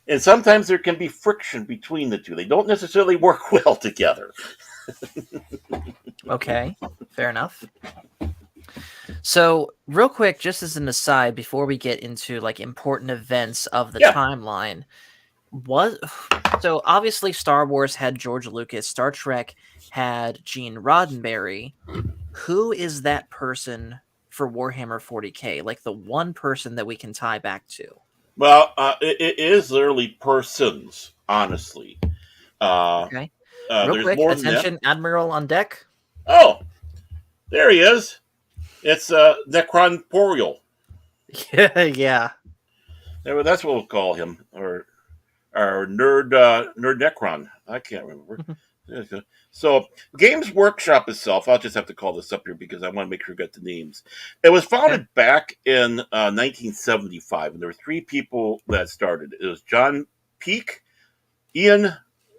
And sometimes there can be friction between the two. They don't necessarily work well together. Okay. Fair enough. So, real quick, just as an aside, before we get into like important events of the Yeah. timeline, was so obviously Star Wars had George Lucas, Star Trek had Gene Roddenberry. Who is that person for Warhammer 40K? Like the one person that we can tie back to. Well, it is literally persons, honestly. Uh, Okay. Real there's quick, more than that. attention, Admiral on deck. Oh, there he is. It's Necronporial. Yeah, yeah. That's what we'll call him, or nerd Necron. I can't remember. So Games Workshop itself, I'll just have to call this up here because I want to make sure I get the names. It was Okay. founded back in 1975, and there were three people that started. It was John Peake, Ian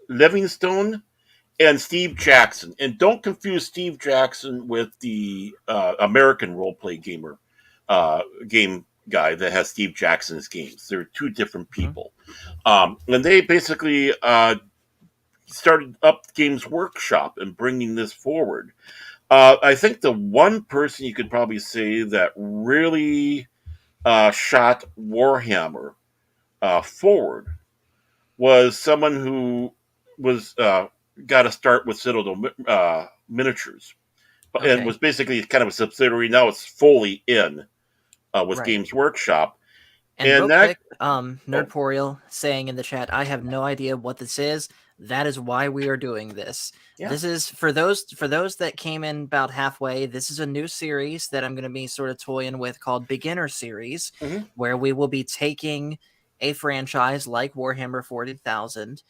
Livingstone, and Steve Jackson. And don't confuse Steve Jackson with the American role play game guy that has Steve Jackson's games. They're two different Mhm. people. And they basically started up Games Workshop and bringing this forward. I think the one person you could probably say that really shot Warhammer forward was someone who was got a start with Citadel Miniatures, and Okay. was basically kind of a subsidiary. Now it's fully in with Right. Games Workshop, And real and that quick, oh Nerdporial saying in the chat, I have no idea what this is. That is why we are doing this. yeah. This is for those that came in about halfway. This is a new series that I'm going to be sort of toying with called Beginner Series, Mm-hmm. where we will be taking a franchise like Warhammer 40,000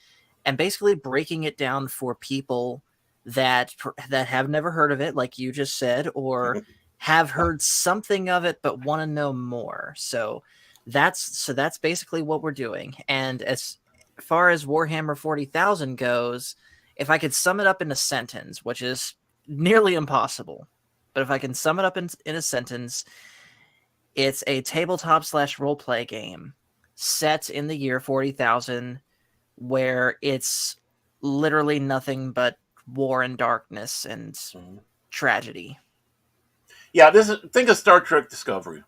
and basically breaking it down for people that have never heard of it, like you just said, or have heard something of it but want to know more. So that's basically what we're doing. And as far as Warhammer 40,000 goes, if I could sum it up in a sentence, which is nearly impossible, but if I can sum it up in a sentence, it's a tabletop slash role play game set in the year 40,000 where it's literally nothing but war and darkness and Mm-hmm. tragedy. Yeah, think of Star Trek Discovery.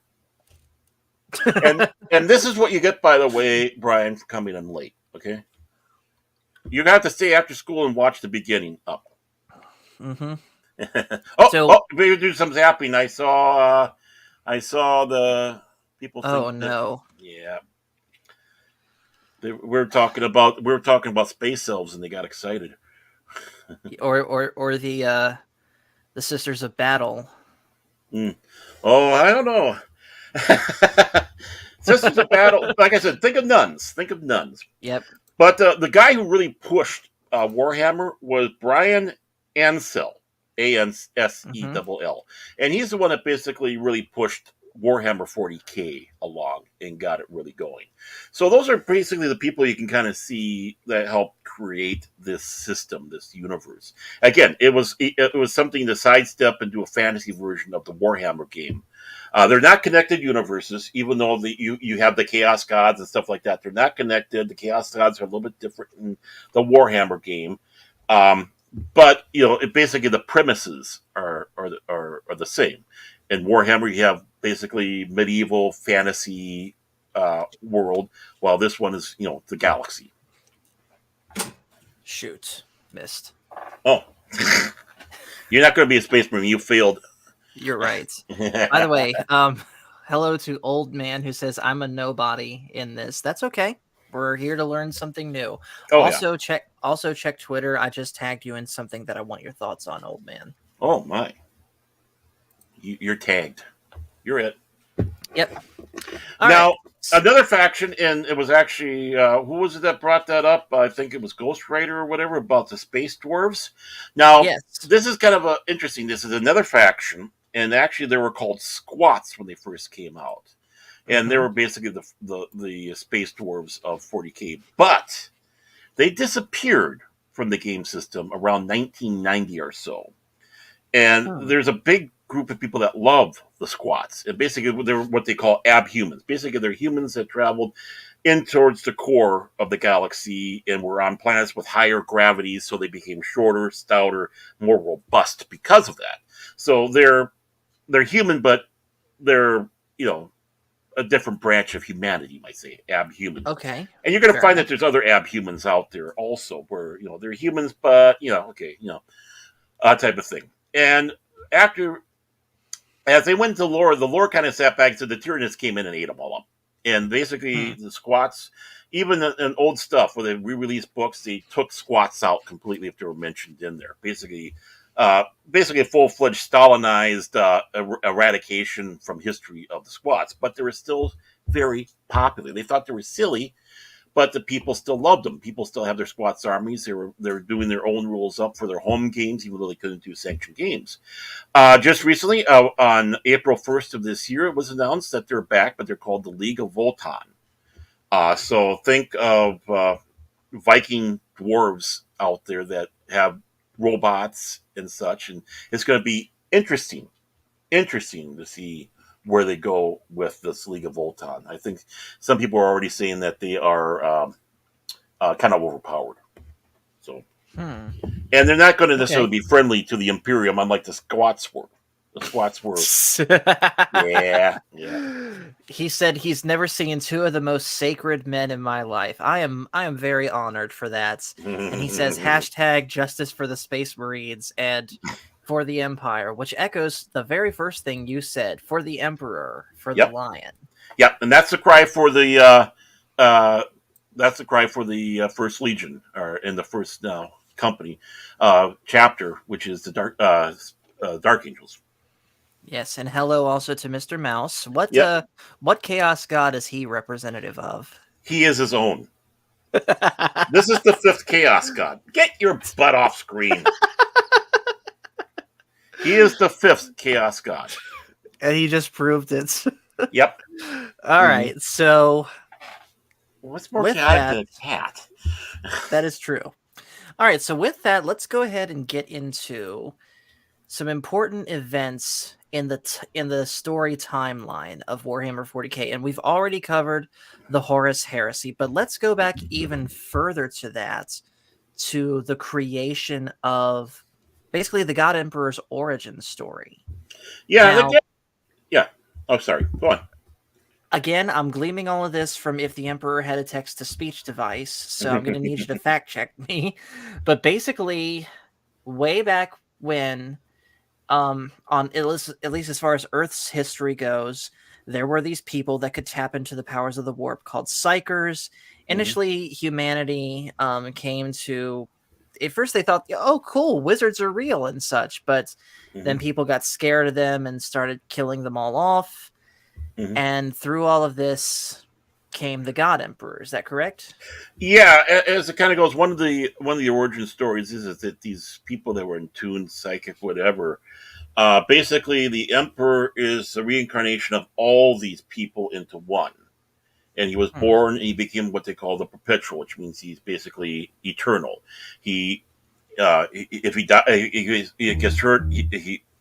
And this is what you get, by the way, Brian, for coming in late. Okay, you got to stay after school and watch the beginning up. Mm-hmm. Oh, So, we do some zapping. I saw the people think oh that. no, Yeah, we were talking about space elves, and they got excited. or the Sisters of Battle. Mm. Oh, I don't know. Sisters of Battle. Like I said, think of nuns. Think of nuns. Yep. But the guy who really pushed Warhammer was Brian Ansell, Mm-hmm. Ansell, and he's the one that basically really pushed Warhammer 40K along and got it really going. So those are basically the people you can kind of see that helped create this system, this universe. Again, it was something to sidestep and do a fantasy version of the Warhammer game. They're not connected universes, even though you have the Chaos Gods and stuff like that. They're not connected. The Chaos Gods are a little bit different in the Warhammer game, um, but basically the premises are the same. In Warhammer, you have basically medieval fantasy world, while this one is the galaxy. Shoot, missed. Oh, you're not going to be a space marine. You failed. You're right. By the way, hello to Old Man who says I'm a nobody in this. That's okay. We're here to learn something new. Oh yeah. Also check Twitter. I just tagged you in something that I want your thoughts on, Old Man. Oh my. You're tagged. You're it. Yep. Now, right. another faction, and it was actually who was it that brought that up? I think it was Ghost Rider or whatever about the space dwarves. Now, Yes. this is kind of interesting. This is another faction, and actually they were called squats when they first came out, and they were basically the space dwarves of 40K, but they disappeared from the game system around 1990 or so. And there's a big group of people that love the squats. And basically, they're what they call abhumans. Basically, they're humans that traveled in towards the core of the galaxy and were on planets with higher gravities, so they became shorter, stouter, more robust because of that. So they're human, but they're a different branch of humanity, you might say, abhuman. Okay. And you're going to Fair find enough. that there's other abhumans out there also, where they're humans, but type of thing. And after, as they went to the lore kind of sat back, so the Tyranids came in and ate them all up. And basically, the squats, even in old stuff where they re-released books, they took squats out completely if they were mentioned in there. Basically a full-fledged Stalinized eradication from history of the squats, but they were still very popular. They thought they were silly, but the people still loved them. People still have their squats armies. They're doing their own rules up for their home games, even though they couldn't do sanctioned games. Just recently, on April 1st of this year, it was announced that they're back, but they're called the League of Voltan. So think of Viking dwarves out there that have robots and such, and it's going to be interesting to see where they go with this League of Voltan. I think some people are already saying that they are kind of overpowered. So, and they're not going to necessarily be friendly to the Imperium, unlike the Squats were. The Squats were, yeah. He said he's never seen two of the most sacred men in my life. I am very honored for that. And he says hashtag justice for the Space Marines and for the Empire, which echoes the very first thing you said, for the Emperor, for the Lion. Yep, and that's the cry for the First Legion, or in the first company chapter, which is the Dark Angels. Yes, and hello also to Mr. Mouse. What chaos god is he representative of? He is his own. This is the 5th chaos god. Get your butt off screen. He is the 5th chaos god. And he just proved it. Yep. All right, so what's more chaotic than a cat? That is true. All right, so with that, let's go ahead and get into some important events in the story timeline of Warhammer 40K, and we've already covered the Horus Heresy, but let's go back even further to that, to the creation of basically the God Emperor's origin story. Yeah, Now, yeah. Oh, sorry. Go on. again, I'm gleaming all of this from If the Emperor Had a Text to Speech Device, so I'm going to need you to fact check me. But basically, way back when, on at least as far as Earth's history goes, there were these people that could tap into the powers of the warp called psychers. Hmm. Initially, humanity came to. At first, they thought, "Oh, cool, wizards are real and such," but then Hmm. people got scared of them and started killing them all off. Hmm. And through all of this came the God Emperor. Is that correct? Yeah, as it kind of goes, one of the origin stories is that these people that were in tune, psychic, whatever. Basically, the emperor is the reincarnation of all these people into one, and he was Hmm. born and he became what they call the perpetual, which means he's basically eternal. He if he die, he gets hurt,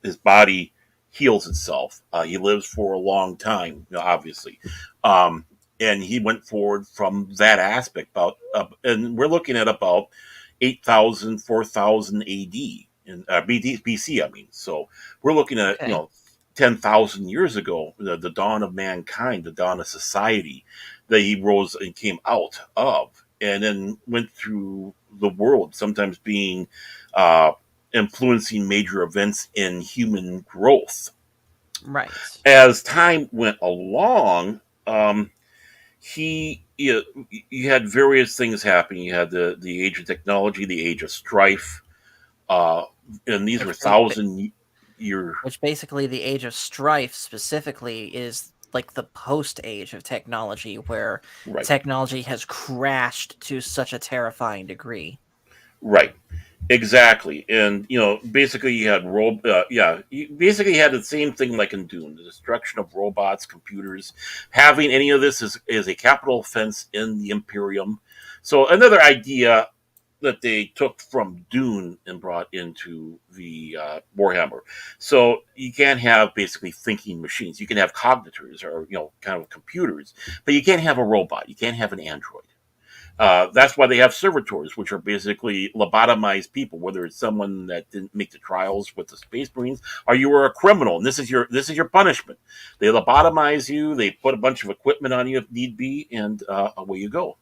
his body heals itself. He lives for a long time, obviously, um, and he went forward from that aspect. And we're looking at about 8,000, 4,000 AD in BC. I mean, so we're looking at Okay. 10,000 years ago, the dawn of mankind, the dawn of society that he rose and came out of, and then went through the world, sometimes being uh, influencing major events in human growth. Right. As time went along, he you had various things happening. You had the age of technology, the age of strife, uh, and these were Which thousand year. which basically the age of strife specifically is like the post age of technology where Right, technology has crashed to such a terrifying degree. right. Exactly, and basically you had you basically had the same thing like in Dune, the destruction of robots, computers. Having any of this is a capital offense in the Imperium. So another idea that they took from Dune and brought into the Warhammer. So you can't have basically thinking machines. You can have cognitors or kind of computers, but you can't have a robot. You can't have an android. That's why they have servitors, which are basically lobotomized people, whether it's someone that didn't make the trials with the Space Marines, or you were a criminal, and this is your punishment. They lobotomize you. They put a bunch of equipment on you if need be, and away you go.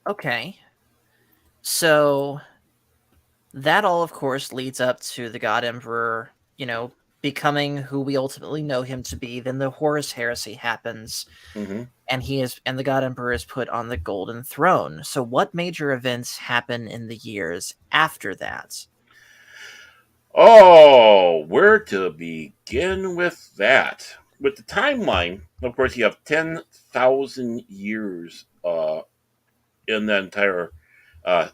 Okay. So that all, of course, leads up to the God Emperor, becoming who we ultimately know him to be. Then the Horus Heresy happens, Hmm. and the God Emperor is put on the Golden Throne. So, what major events happen in the years after that? Oh, where to begin with that? With the timeline, of course, you have 10,000 years in the entire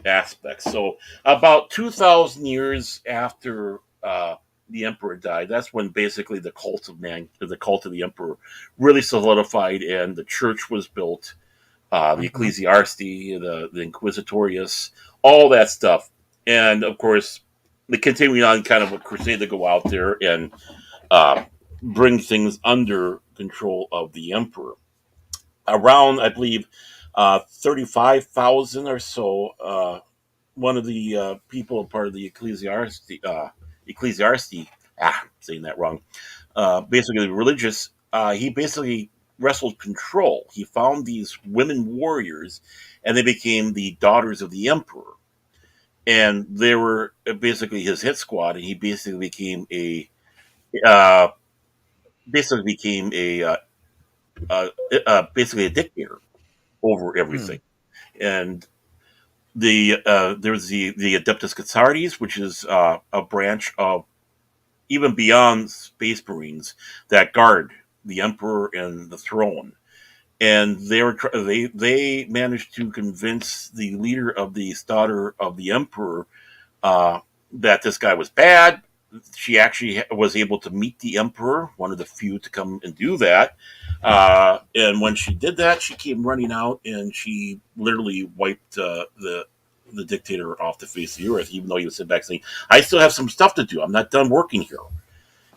aspect. So about 2,000 years after the emperor died, that's when basically the cult of the emperor, really solidified, and the church was built. The Mhm. ecclesiarchy, the inquisitorius, all that stuff, and of course, the continuing on kind of a crusade to go out there and uh, bring things under control of the emperor. Around, I believe, 35,000 or so. One of the people, part of the ecclesiarchy, saying that wrong, basically religious, he basically wrestled control. He found these women warriors, and they became the daughters of the emperor. And they were basically his hit squad, and he uh, basically became uh, basically a dictator over Hmm. everything. And there's the Adeptus Cathartes, which is a branch of even beyond Space Marines that guard the Emperor and the throne. And they managed to convince the leader of the daughter of the Emperor uh, that this guy was bad. She actually was able to meet the Emperor, one of the few to come and do that. And when she did that, she came running out and she literally wiped the dictator off the face of the earth, even though he was sitting back saying, "I still have some stuff to do. I'm not done working here."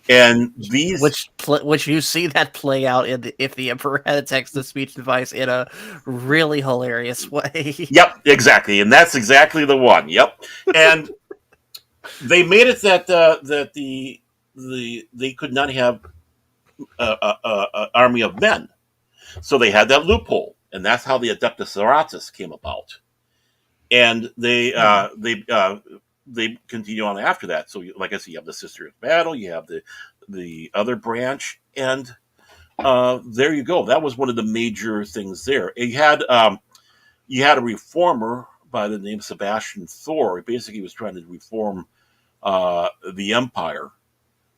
And these, Which you see that play out in If the Emperor Had a Text to Speech Device in a really hilarious way. yep, exactly, and that's exactly the one. Yep, and They made it that they could not have a army of men, so they had that loophole, and that's how the Adeptus Sororitas came about. And Hmm. they continue on after that. So, like I said, you have the Sister of Battle, you have the other branch, and there you go. That was one of the major things there. You had a reformer by the name Sebastian Thor. He basically was trying to reform the empire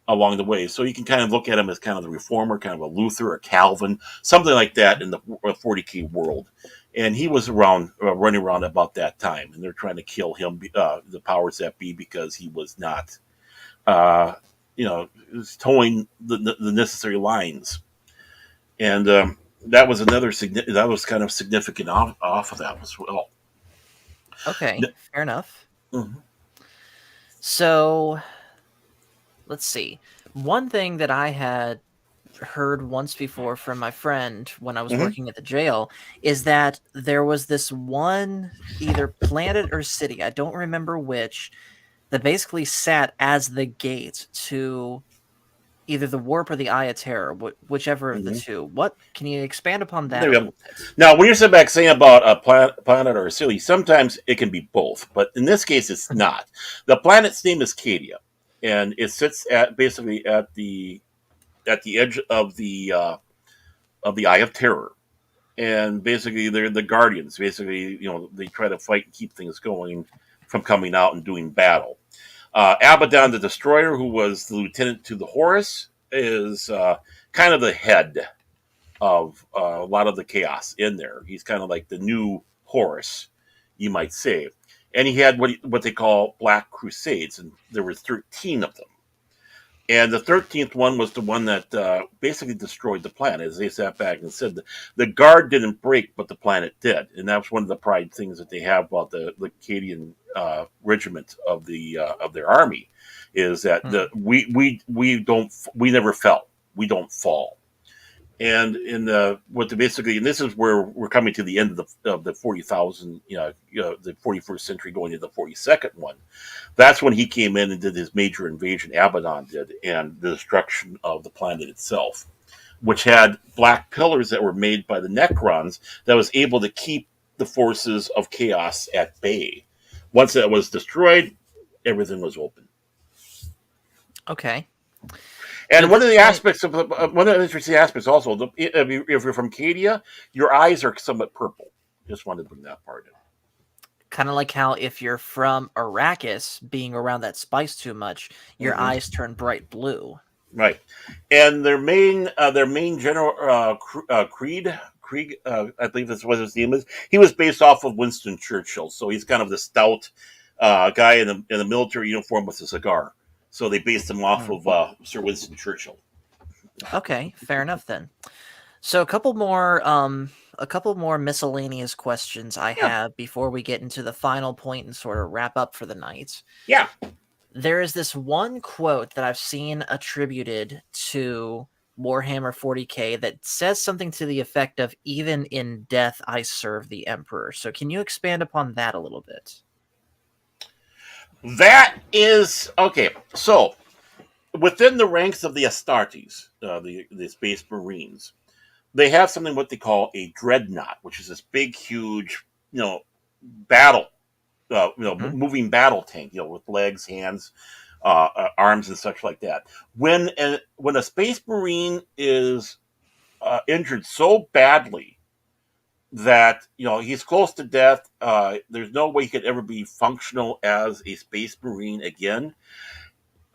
along the way. So you can kind of look at him as kind of the reformer, kind of a Luther, a Calvin, something like that in the 40K world. And he was around, running around about that time, and they're trying to kill him, the powers that be, because he was not, uh, was towing the necessary lines. And that was that was kind of significant off of that as well. Okay, fair enough. Mhm. So let's see. One thing that I had heard once before from my friend when I was Mhm. working at the jail is that there was this one either planet or city, I don't remember which, that basically sat as the gate to either the warp or the Eye of Terror, whichever of the Mhm. two. What can you expand upon that There a we go. little bit? Now, when you're sitting back saying about a planet or a city, sometimes it can be both, but in this case, it's not. The planet's name is Cadia, and it sits at basically at the edge of the Eye of Terror, and basically they're the guardians. Basically, they try to fight and keep things going from coming out and doing battle. Abaddon the Destroyer, who was the lieutenant to the Horus, is kind of the head of a lot of the chaos in there. He's kind of like the new Horus, you might say. And he had what they call Black Crusades, and there were 13 of them. And the 13th one was the one that basically destroyed the planet. As they sat back and said, the guard didn't break, but the planet did. And that was one of the pride things that they have about the Lacadian regiment of their army, is that Hmm. we never fell, we don't fall. And in the what the basically, and this is where we're coming to the end of the 40,000, the 41st century going into the 42nd one. That's when he came in and did his major invasion. Abaddon did, and the destruction of the planet itself, which had black pillars that were made by the Necrons that was able to keep the forces of chaos at bay. Once that was destroyed, everything was open. Okay. So And at one this of the point, aspects of one of the interesting aspects also, if you're from Cadia, your eyes are somewhat purple. Just wanted to bring that part in. kind of like how if you're from Arrakis, being around that spice too much, your Hmm. eyes turn bright blue. Right, and their main general Krieg, I believe that's what his name is. He was based off of Winston Churchill, so he's kind of the stout guy in the military uniform with a cigar. So they based him off Hmm. of Sir Winston Churchill. Okay, fair enough then. So a couple more miscellaneous questions I Yeah, have before we get into the final point and sort of wrap up for the night. yeah. There is this one quote that I've seen attributed to Warhammer 40K that says something to the effect of "Even in death, I serve the Emperor." So can you expand upon that a little bit? That is okay. So within the ranks of the Astartes, the Space Marines, they have something what they call a dreadnought, which is this big, huge, battle, Mhm. moving battle tank, with legs, hands, arms, and such like that. When a Space Marine is injured so badly that he's close to death, there's no way he could ever be functional as a Space Marine again.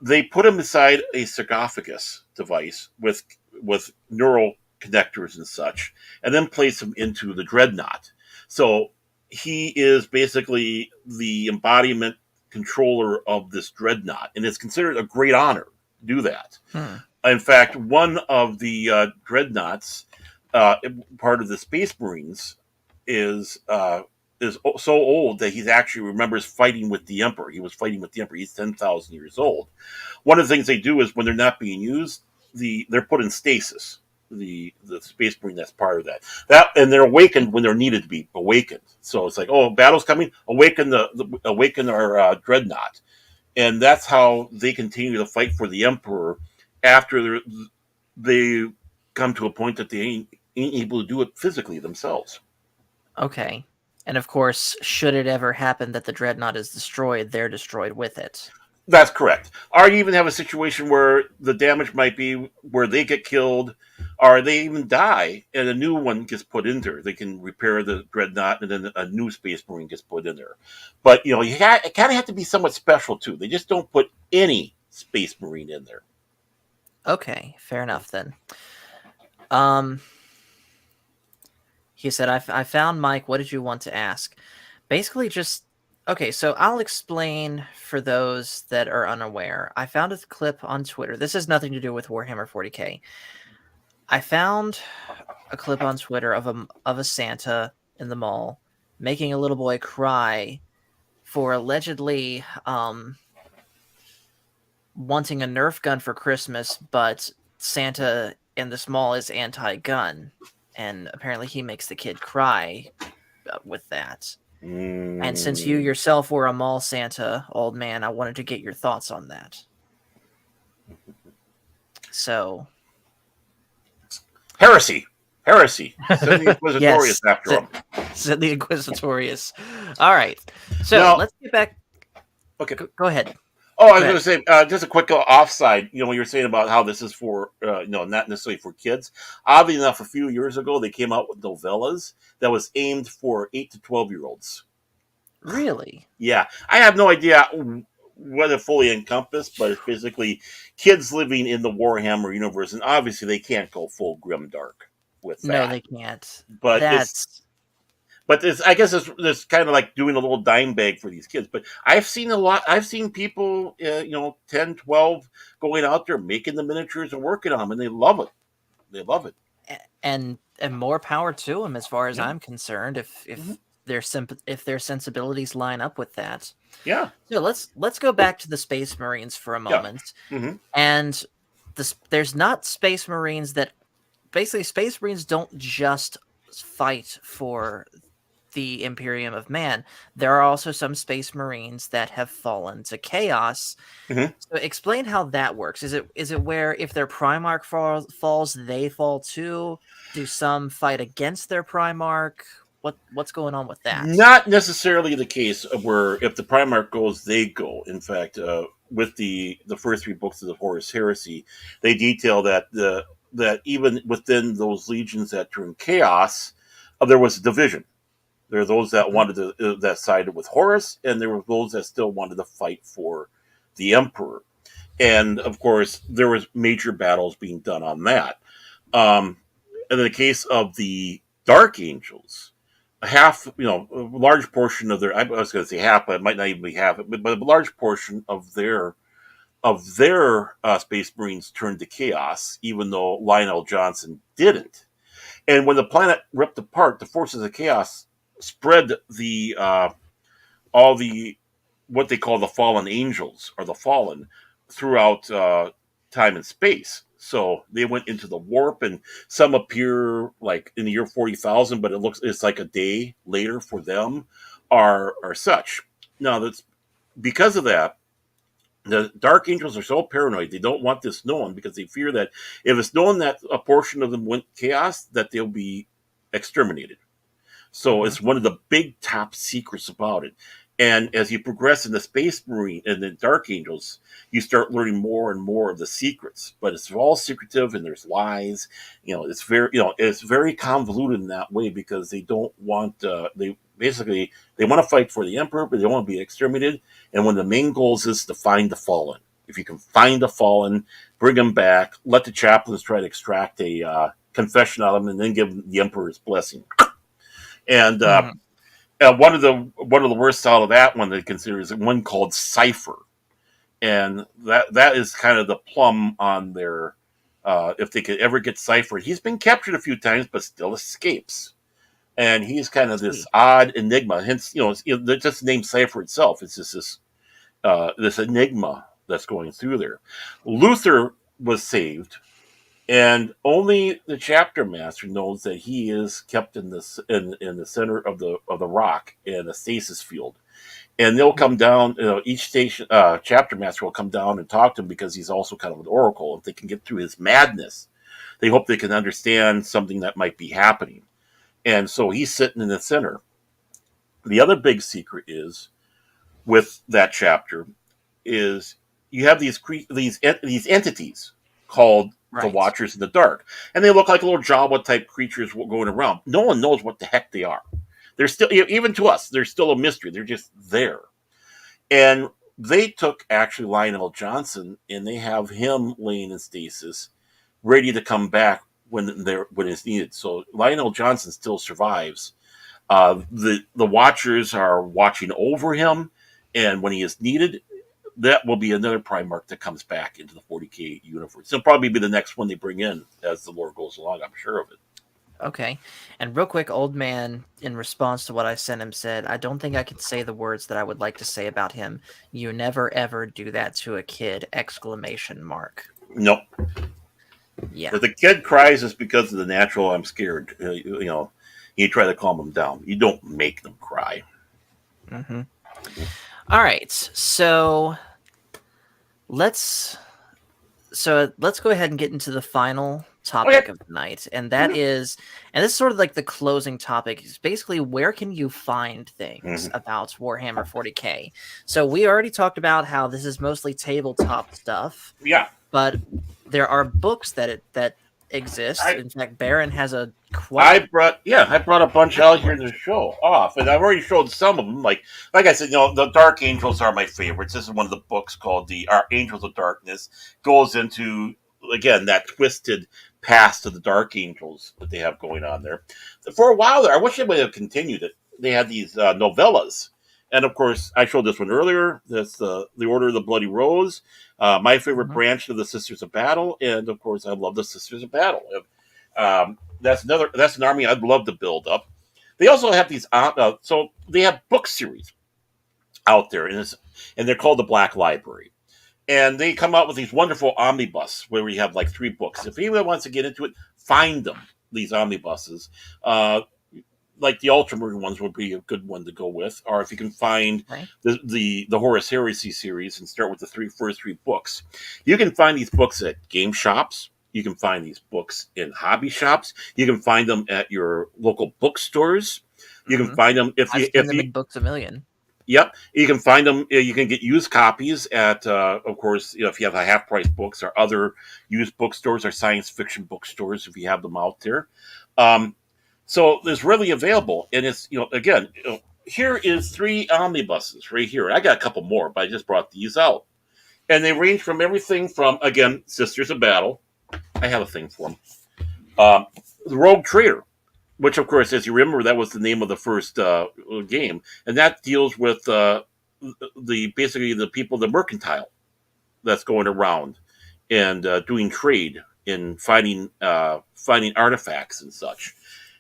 They put him inside a sarcophagus device with neural connectors and such, and then place him into the dreadnought. So he is basically the embodiment controller of this dreadnought, and it's considered a great honor to do that. Hmm. In fact, one of the dreadnoughts, part of the Space Marines, is so old that he actually remembers fighting with the Emperor. He was fighting with the Emperor. He's 10,000 years old. One of the things they do is when they're not being used, they're put in stasis. The Space Marine that's part of that, and they're awakened when they're needed to be awakened. So it's like, oh, battle's coming, awaken awaken our dreadnought, and that's how they continue to fight for the emperor after they come to a point that they ain't able to do it physically themselves. Okay. And of course, should it ever happen that the dreadnought is destroyed, they're destroyed with it. That's correct. Or you even have a situation where the damage might be where they get killed, or they even die, and a new one gets put in there. They can repair the dreadnought, and then a new Space Marine gets put in there. But you kind of have to be somewhat special too. They just don't put any Space Marine in there. Okay, fair enough then. Um, he said, I found Mike. What did you want to ask? Basically, just okay. So I'll explain for those that are unaware. I found a clip on Twitter. This has nothing to do with Warhammer 40k. I found a clip on Twitter of a Santa in the mall making a little boy cry for allegedly wanting a Nerf gun for Christmas, but Santa in this mall is anti-gun, and apparently he makes the kid cry with that. And since you Mm. yourself were a mall Santa, old man, I wanted to get your thoughts on that. So, Heresy. Send the Inquisitorius yes, after them. said the Inquisitorius. All right, so Now, let's get back. okay. Go ahead. Oh, I was Go going ahead. to say just a quick offside. When you were saying about how this is for, not necessarily for kids. Oddly enough, a few years ago they came out with novellas that was aimed for 8 to 12 year olds. Really? Yeah, I have no idea what it fully encompassed, but it's basically kids living in the Warhammer universe, and obviously they can't go full grim dark with No, that. they can't. But it's That's but I guess it's kind of like doing a little dime bag for these kids. But I've seen a lot. I've seen people, 10, 12, going out there making the miniatures and working on them, and they love it. They love it. and more power to them as far as Yeah. I'm concerned. If Hmm. if their sensibilities line up with that. Yeah. So let's go back to the Space Marines for a Yeah. moment. Hmm. And there's not Space Marines that basically Space Marines don't just fight for the Imperium of Man. There are also some Space Marines that have fallen to chaos. Hmm. So explain how that works. Is it where if their Primarch falls, they fall too? Do some fight against their Primarch? What's going on with that? Not necessarily the case of where if the Primarch goes, they go. In fact, with the first three books of the Horus Heresy, they detail that even within those legions that turn chaos, there was a division. There are those that Mhm. wanted to that sided with Horus, and there were those that still wanted to fight for the Emperor. And of course, there was major battles being done on that. Um, in the case of the Dark Angels, a large portion of I was going to say half, but it might not even be half, but a large portion of their Space Marines turned to chaos, even though Lionel Johnson didn't. And when the planet ripped apart, the forces of chaos spread all the what they call the fallen angels or the fallen throughout time and space. So they went into the warp, and some appear like in the year 40,000, but it's like a day later for them, are such. Now that's because of that. The Dark Angels are so paranoid; they don't want this known because they fear that if it's known that a portion of them went chaos, that they'll be exterminated. So Mhm. it's one of the big top secrets about it. And as you progress in the Space Marine and the Dark Angels, you start learning more and more of the secrets. But it's all secretive and there's lies. It's very convoluted in that way because they don't want they want to fight for the Emperor, but they don't want to be exterminated. And one of the main goals is to find the fallen. If you can find the fallen, bring them back, let the chaplains try to extract a confession out of them, and then give the Emperor's blessing. And Mhm. one of the worst out of that one they consider is one called Cipher, and that is kind of the plum on their if they could ever get Cipher. He's been captured a few times, but still escapes, and he's kind of this Sweet. odd enigma. Hence, just the name Cipher itself. It's just this enigma that's going through there. Luther was saved, and only the chapter master knows that he is kept in the center of the rock in a stasis field. and they'll come down. Each station chapter master will come down and talk to him because he's also kind of an oracle. If they can get through his madness, they hope they can understand something that might be happening. And so he's sitting in the center. The other big secret is with that chapter is you have these entities called the Right. Watchers in the Dark, and they look like little Jawa type creatures going around. No one knows what the heck they are. They're still, even to us, they're still a mystery. They're just there. And they took actually Lionel Johnson and they have him laying in stasis, ready to come back when it's needed. So Lionel Johnson still survives. The Watchers are watching over him, and when he is needed, that will be another Primarch that comes back into the 40k universe. It'll probably be the next one they bring in as the lore goes along. I'm sure of it. Okay. And real quick, Old Man, in response to what I sent him, said, I don't think I can say the words that I would like to say about him. You never ever do that to a kid! Exclamation mark. No, Yeah. if the kid cries, it's because of the natural. I'm scared. You try to calm them down. You don't make them cry. Mm-hmm. All right. Let's let's go ahead and get into the final topic Okay. of the night, and that is, and this is sort of like the closing topic, is basically where can you find things Mm-hmm. about Warhammer 40k. So we already talked about how this is mostly tabletop stuff, Yeah, but there are books that exist. I In fact, Baron has a quite I brought a bunch out here to show off, and I've already showed some of them. Like I said, the Dark Angels are my favorites. This is one of the books called the Our Angels of Darkness. Goes into again that twisted past of the Dark Angels that they have going on there. For a while there, I wish they would have continued it. They had these novellas, and of course, I showed this one earlier. That's the Order of the Bloody Rose. My favorite Mhm. branch of the Sisters of Battle, and of course, I love the Sisters of Battle. That's an army I'd love to build up. They also have these so they have book series out there, and they're called the Black Library. And they come out with these wonderful omnibus where we have like 3 books. If anyone wants to get into it, find them. These omnibuses, uh, like the Ultramarine ones, would be a good one to go with. Or if you can find Okay. the Horus Heresy series and start with the first three books, you can find these books at game shops. You can find these books in hobby shops. You can find them at your local bookstores. You can Hmm. find them I've seen them in Books a Million. Yep, you can find them. You can get used copies at, of course, if you have a half price books or other used bookstores or science fiction bookstores, if you have them out there. Um, so there's really available, and it's again, here is 3 omnibuses right here. I got a couple more, but I just brought these out, and they range from everything from again Sisters of Battle. I have a thing for them. Um, the Rogue Trader, which of course, as you remember, that was the name of the first game, and that deals with the basically the people, the mercantile that's going around and doing trade in finding artifacts and such.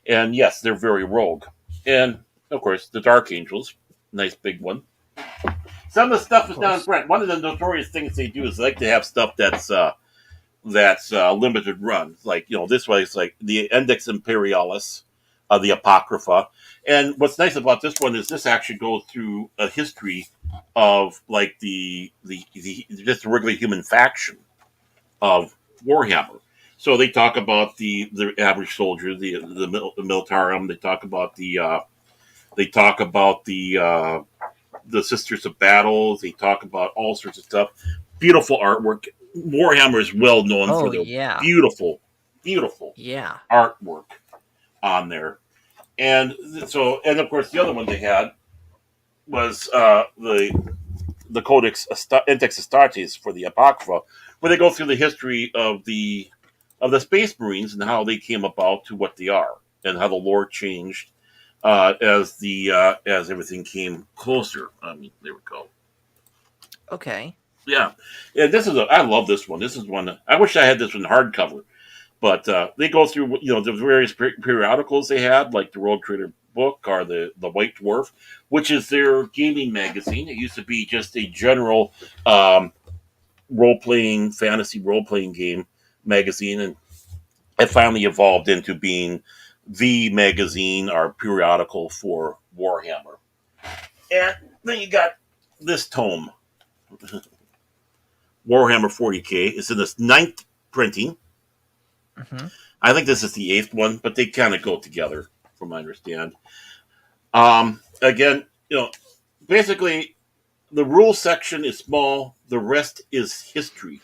And yes, they're very rogue. And of course, the Dark Angels, nice big one. Some of the stuff Of is down in course. front. One of the notorious things they do is they like to have stuff that's limited run. Like this way, it's like the Index Imperialis, the Apocrypha. And what's nice about this one is this actually goes through a history of like the just the regular human faction of Warhammer. So they talk about the average soldier, the militarum. They talk about the Sisters of Battle. They talk about all sorts of stuff. Beautiful artwork. Warhammer is well known for Oh their yeah. beautiful, beautiful Yeah. artwork on there. And and of course, the other one they had was the Codex Index Astartes for the Apocrypha, where they go through the history of the Space Marines and how they came about to what they are, and how the lore changed as everything came closer. I mean, there we go. Okay. Yeah, and I love this one. This is one I wish I had this one hardcover, but they go through the various periodicals they had, like the Road Trader book or the White Dwarf, which is their gaming magazine. It used to be just a general role playing game magazine, and it finally evolved into being the magazine or periodical for Warhammer. And then you got this tome, Warhammer 40K. It's in this ninth printing. Hmm. I think this is the eighth one, but they kind of go together, from what I understand. Again, basically, the rule section is small. The rest is history.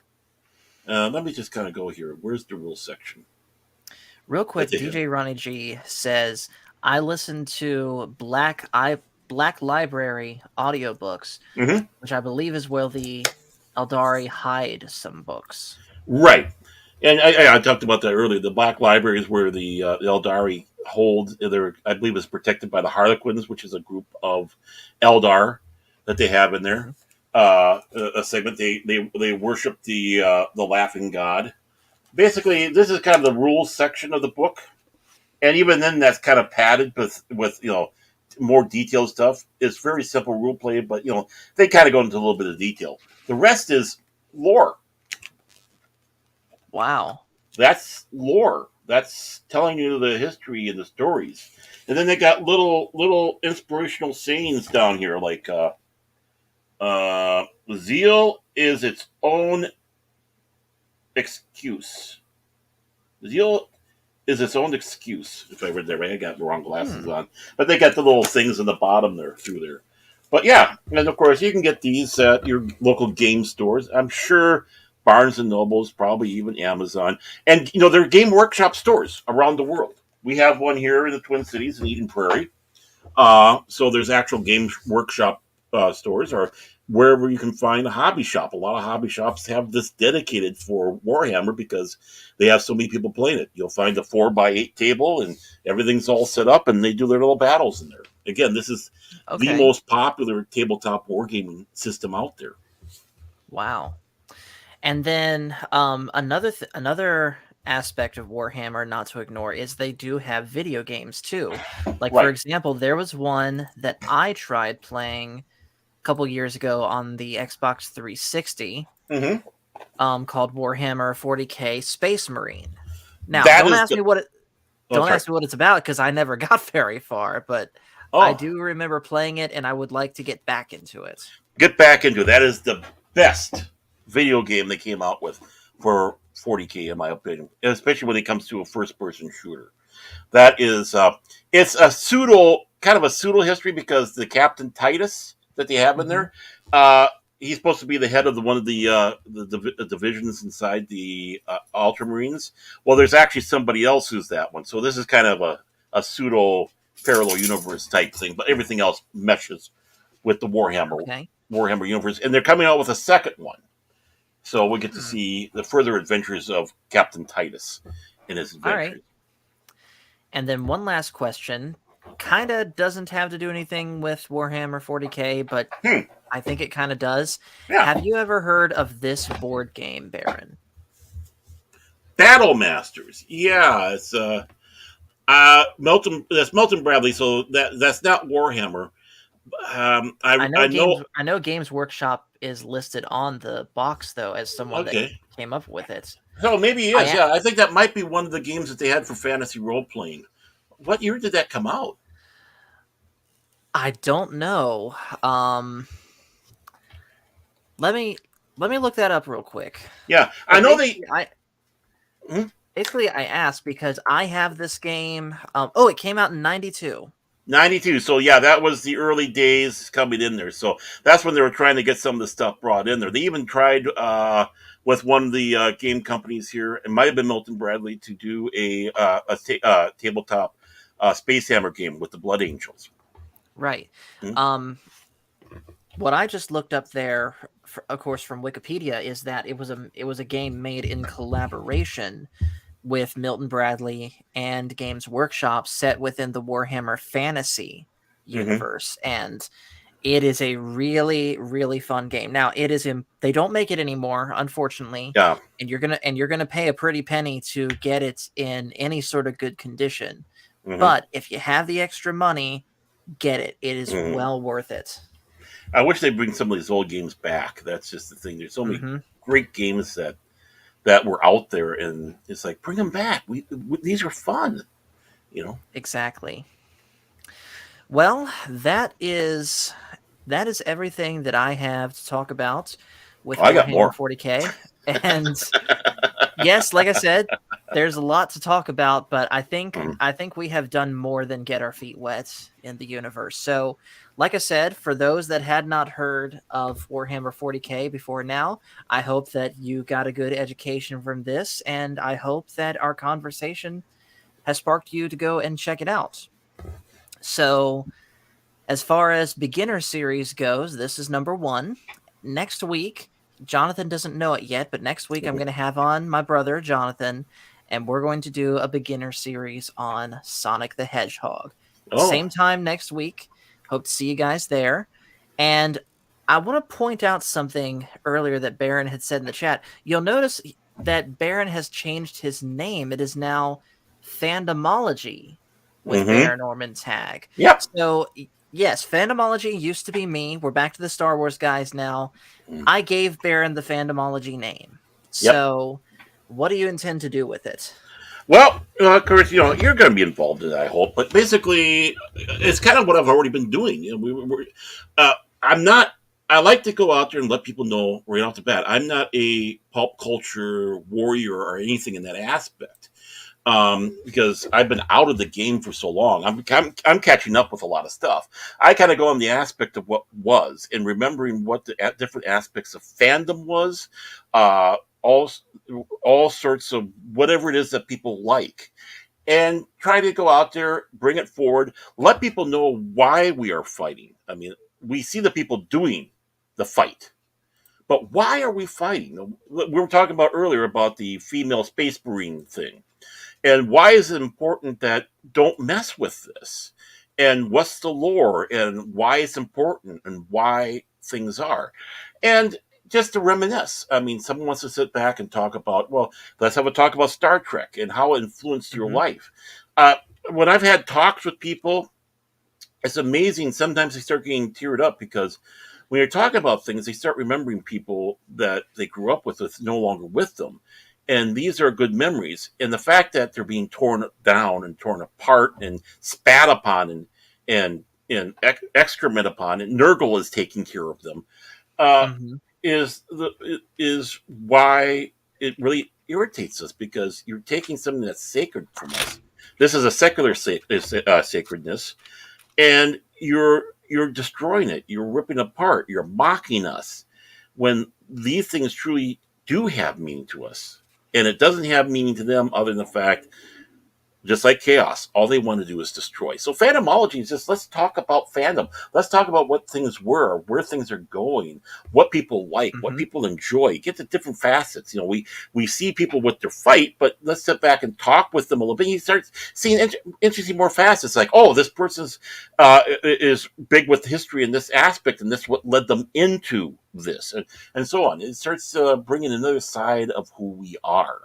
Let me just kind of go here. Where's the rule section? Real At quick, the end. DJ Ronnie G says, I listened to Black Library audiobooks, Mm-hmm. which I believe is where the Eldari hide some books. Right. And I talked about that earlier. The Black Library is where the Eldari hold. I believe, is protected by the Harlequins, which is a group of Eldar that they have in there. Hmm. A segment they worship the Laughing God. Basically, this is kind of the rules section of the book, and even then, that's kind of padded with more detailed stuff. It's very simple rule play, but they kind of go into a little bit of detail. The rest is lore. Wow. That's lore. That's telling you the history and the stories. And then they got little inspirational sayings down here, like zeal is its own excuse. Zeal is its own excuse. If I read that right, I got the wrong glasses Hmm. on. But they got the little things in the bottom there through there. But yeah, and of course you can get these at your local game stores. I'm sure Barnes and Nobles, probably even Amazon, and there are Game Workshop stores around the world. We have one here in the Twin Cities in Eden Prairie. So there's actual Games Workshop stores, or wherever you can find a hobby shop. A lot of hobby shops have this dedicated for Warhammer because they have so many people playing it. You'll find a 4x8 table and everything's all set up, and they do their little battles in there. Again, this is the Okay. most popular tabletop wargaming system out there. Wow. And then another aspect of Warhammer not to ignore is they do have video games too. Like for Right. example, there was one that I tried playing a couple years ago on the Xbox 360, Mm-hmm. called Warhammer 40K Space Marine. Now, That is the. Oh, don't sorry. ask me what it's about because I never got very far, but I Oh, do remember playing it and I would like to get back into it. get back into it. That is the best video game they came out with for 40K, in my opinion, especially when it comes to a first-person shooter. That is, it's a kind of a pseudo history because the Captain Titus that they have in Hmm. there, he's supposed to be the head of one of the divisions inside the Ultramarines. Well, there's actually somebody else who's that one. So this is kind of a pseudo parallel universe type thing, but everything else meshes with the Okay. Warhammer universe, and they're coming out with a second one. So we get to Hmm. see the further adventures of Captain Titus in his All right. adventures. And then one last question. Kind of doesn't have to do anything with Warhammer 40K, but Hmm. I think it kind of does. Yeah. Have you ever heard of this board game, Baron? Battle Masters. Yeah, it's Melton. That's Melton Bradley. So that's not Warhammer. I know. I know Games Workshop is listed on the box though as someone that Okay. came up with it. So maybe he I is. a- Yeah, I think that might be one of the games that they had for fantasy role playing. What year did that come out? I don't know. Um let me look that up real quick. Yeah, I But know they. Hmm? basically I asked because I have this game. Oh, it came out in 92. 92. So yeah, that was the early days coming in there. So that's when they were trying to get some of the stuff brought in there. They even tried with one of the game companies here. It might have been Milton Bradley to do a tabletop Space Hammer game with the Blood Angels. Right. Hmm? Um what I just looked up there, of course, from Wikipedia, is that it was a game made in collaboration with Milton Bradley and Games Workshop, set within the Warhammer Fantasy Hmm. universe, and it is a really fun game. Now, it is in they don't make it anymore, unfortunately, Yeah. and you're gonna pay a pretty penny to get it in any sort of good condition. Hmm. But if you have the extra money, get it. It is Hmm. well worth it. I wish they'd bring some of these old games back. That's just the thing. There's so many Hmm. great games that were out there, and it's like bring them back. These are fun. You know. Exactly. Well, that is that is everything that I have to talk about with I got Warhammer more. 40K. And yes, like I said, there's a lot to talk about, but Mhm. I think we have done more than get our feet wet in the universe. So, like I said, for those that had not heard of Warhammer 40K before now, I hope that you got a good education from this, and I hope that our conversation has sparked you to go and check it out. So, as far as beginner series goes, this is number one. Next week, Jonathan doesn't know it yet, but next week I'm Mhm. going to have on my brother, Jonathan, and we're going to do a beginner series on Sonic the Hedgehog. Oh. Same time next week. Hope to see you guys there. And I want to point out something earlier that Baron had said in the chat. You'll notice that Baron has changed his name. It is now Fandomology with Hmm. Baron Orman Tag. Yep. So yes, Fandomology used to be me. We're back to the Star Wars guys now. Mm. I gave Baron the Fandomology name. Yep. So, what do you intend to do with it? Well, of course, you're going to be involved in it, I hope. But basically, it's kind of what I've already been doing. Uh, I'm not. I like to go out there and let people know right off the bat. I'm not a pulp culture warrior or anything in that aspect. Because I've been out of the game for so long. I'm catching up with a lot of stuff. I kind of go on the aspect of what was and remembering what the different aspects of fandom was, uh, all all sorts of whatever it is that people like, and try to go out there, bring it forward, let people know why we are fighting. I mean, we see the people doing the fight. But why are we fighting? We were talking about earlier about the female space marine thing, and why is it important that don't mess with this? And what's the lore and why it's important and why things are? And just to reminisce, I mean, someone wants to sit back and talk about, well, let's have a talk about Star Trek and how it influenced your Mm-hmm. life. Uh, when I've had talks with people, it's amazing. Sometimes they start getting teared up because when you're talking about things, they start remembering people that they grew up with that's no longer with them. And these are good memories. And the fact that they're being torn down and torn apart and spat upon and excrement upon, and Nurgle is taking care of them, uh, Mm-hmm. is why it really irritates us, because you're taking something that's sacred from us. This is a secular sacredness, and you're destroying it. You're ripping apart. You're mocking us when these things truly do have meaning to us, and it doesn't have meaning to them other than the fact, just like chaos, all they want to do is destroy. So fandomology is just, let's talk about fandom. Let's talk about what things were, where things are going, what people like, what Mm-hmm. people enjoy. Get the different facets. We see people with their fight, but let's sit back and talk with them a little bit. You start seeing interesting more facets, like, oh, this person's is big with history in this aspect, and this what led them into this, and so on. It starts bringing another side of who we are.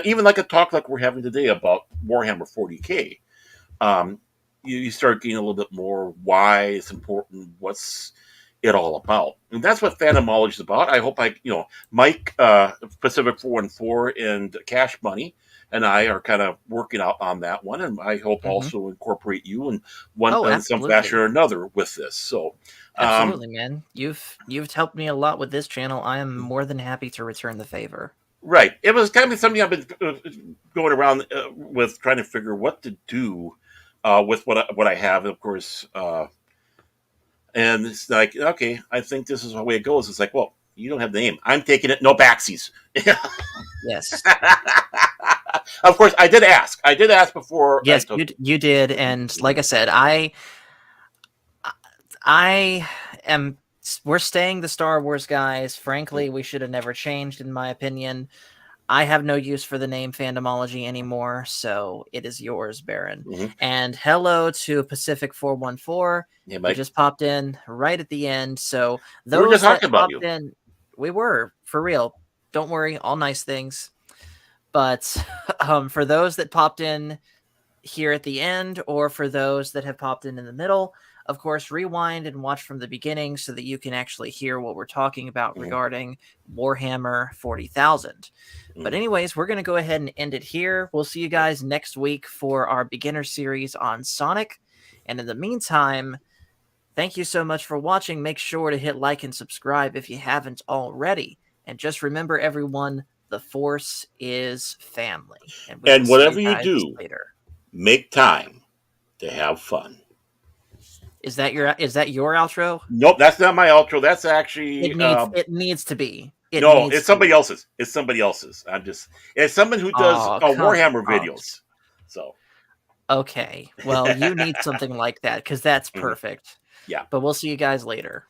Even like a talk like we're having today about Warhammer 40K, um, you start getting a little bit more why it's important, what's it all about, and that's what Phantomology is about. I hope Mike, Pacific 414, and Cash Money, and I are kind of working out on that one, and I hope Mm-hmm. also incorporate you in one Oh, in some fashion or absolutely. another with this. So, um, Absolutely, man. You've helped me a lot with this channel. I am more than happy to return the favor. right, it was kind of something I've been going around with, trying to figure what to do with what I have, of course. And it's like, okay, I think this is the way it goes. It's like, well, you don't have the name. I'm taking it. No backsies. Yes. Of course, I did ask. I did ask before I Yes, took. you did, and like I said, I am. We're staying the Star Wars guys. Frankly, we should have never changed, in my opinion. I have no use for the name Fandomology anymore, so it is yours, Baron. Mhm. And hello to Pacific 414. Yeah, He Mike. just popped in right at the end. So We were just those that talking about popped you. in, we were for real. Don't worry, all nice things. But for those that popped in here at the end, or for those that have popped in the middle, of course, rewind and watch from the beginning so that you can actually hear what we're talking about Mhm. regarding Warhammer 40,000. But, Mhm. anyways, we're going to go ahead and end it here. We'll see you guys next week for our beginner series on Sonic. And in the meantime, Thank you so much for watching. Make sure to hit like and subscribe if you haven't already. And just remember, everyone, the Force is family. And we will And see you whatever you guys do, later. make time to have fun. Is that your outro? Nope, that's not my outro. That's actually It needs to be. It no, needs it's to somebody be. else's. It's somebody else's. It's someone who does Oh, come Warhammer on. videos. So Okay. Well, you need something like that because that's perfect. yeah. But we'll see you guys later.